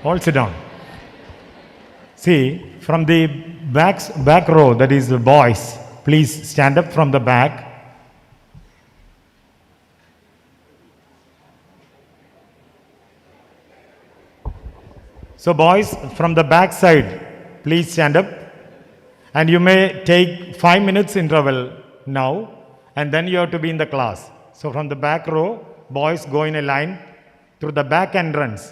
All sit down. See, from the back row, that is the boys, please stand up from the back. So boys, from the back side, please stand up. And you may take 5 minutes interval now, and then you have to be in the class. So from the back row, boys go in a line through the back entrance.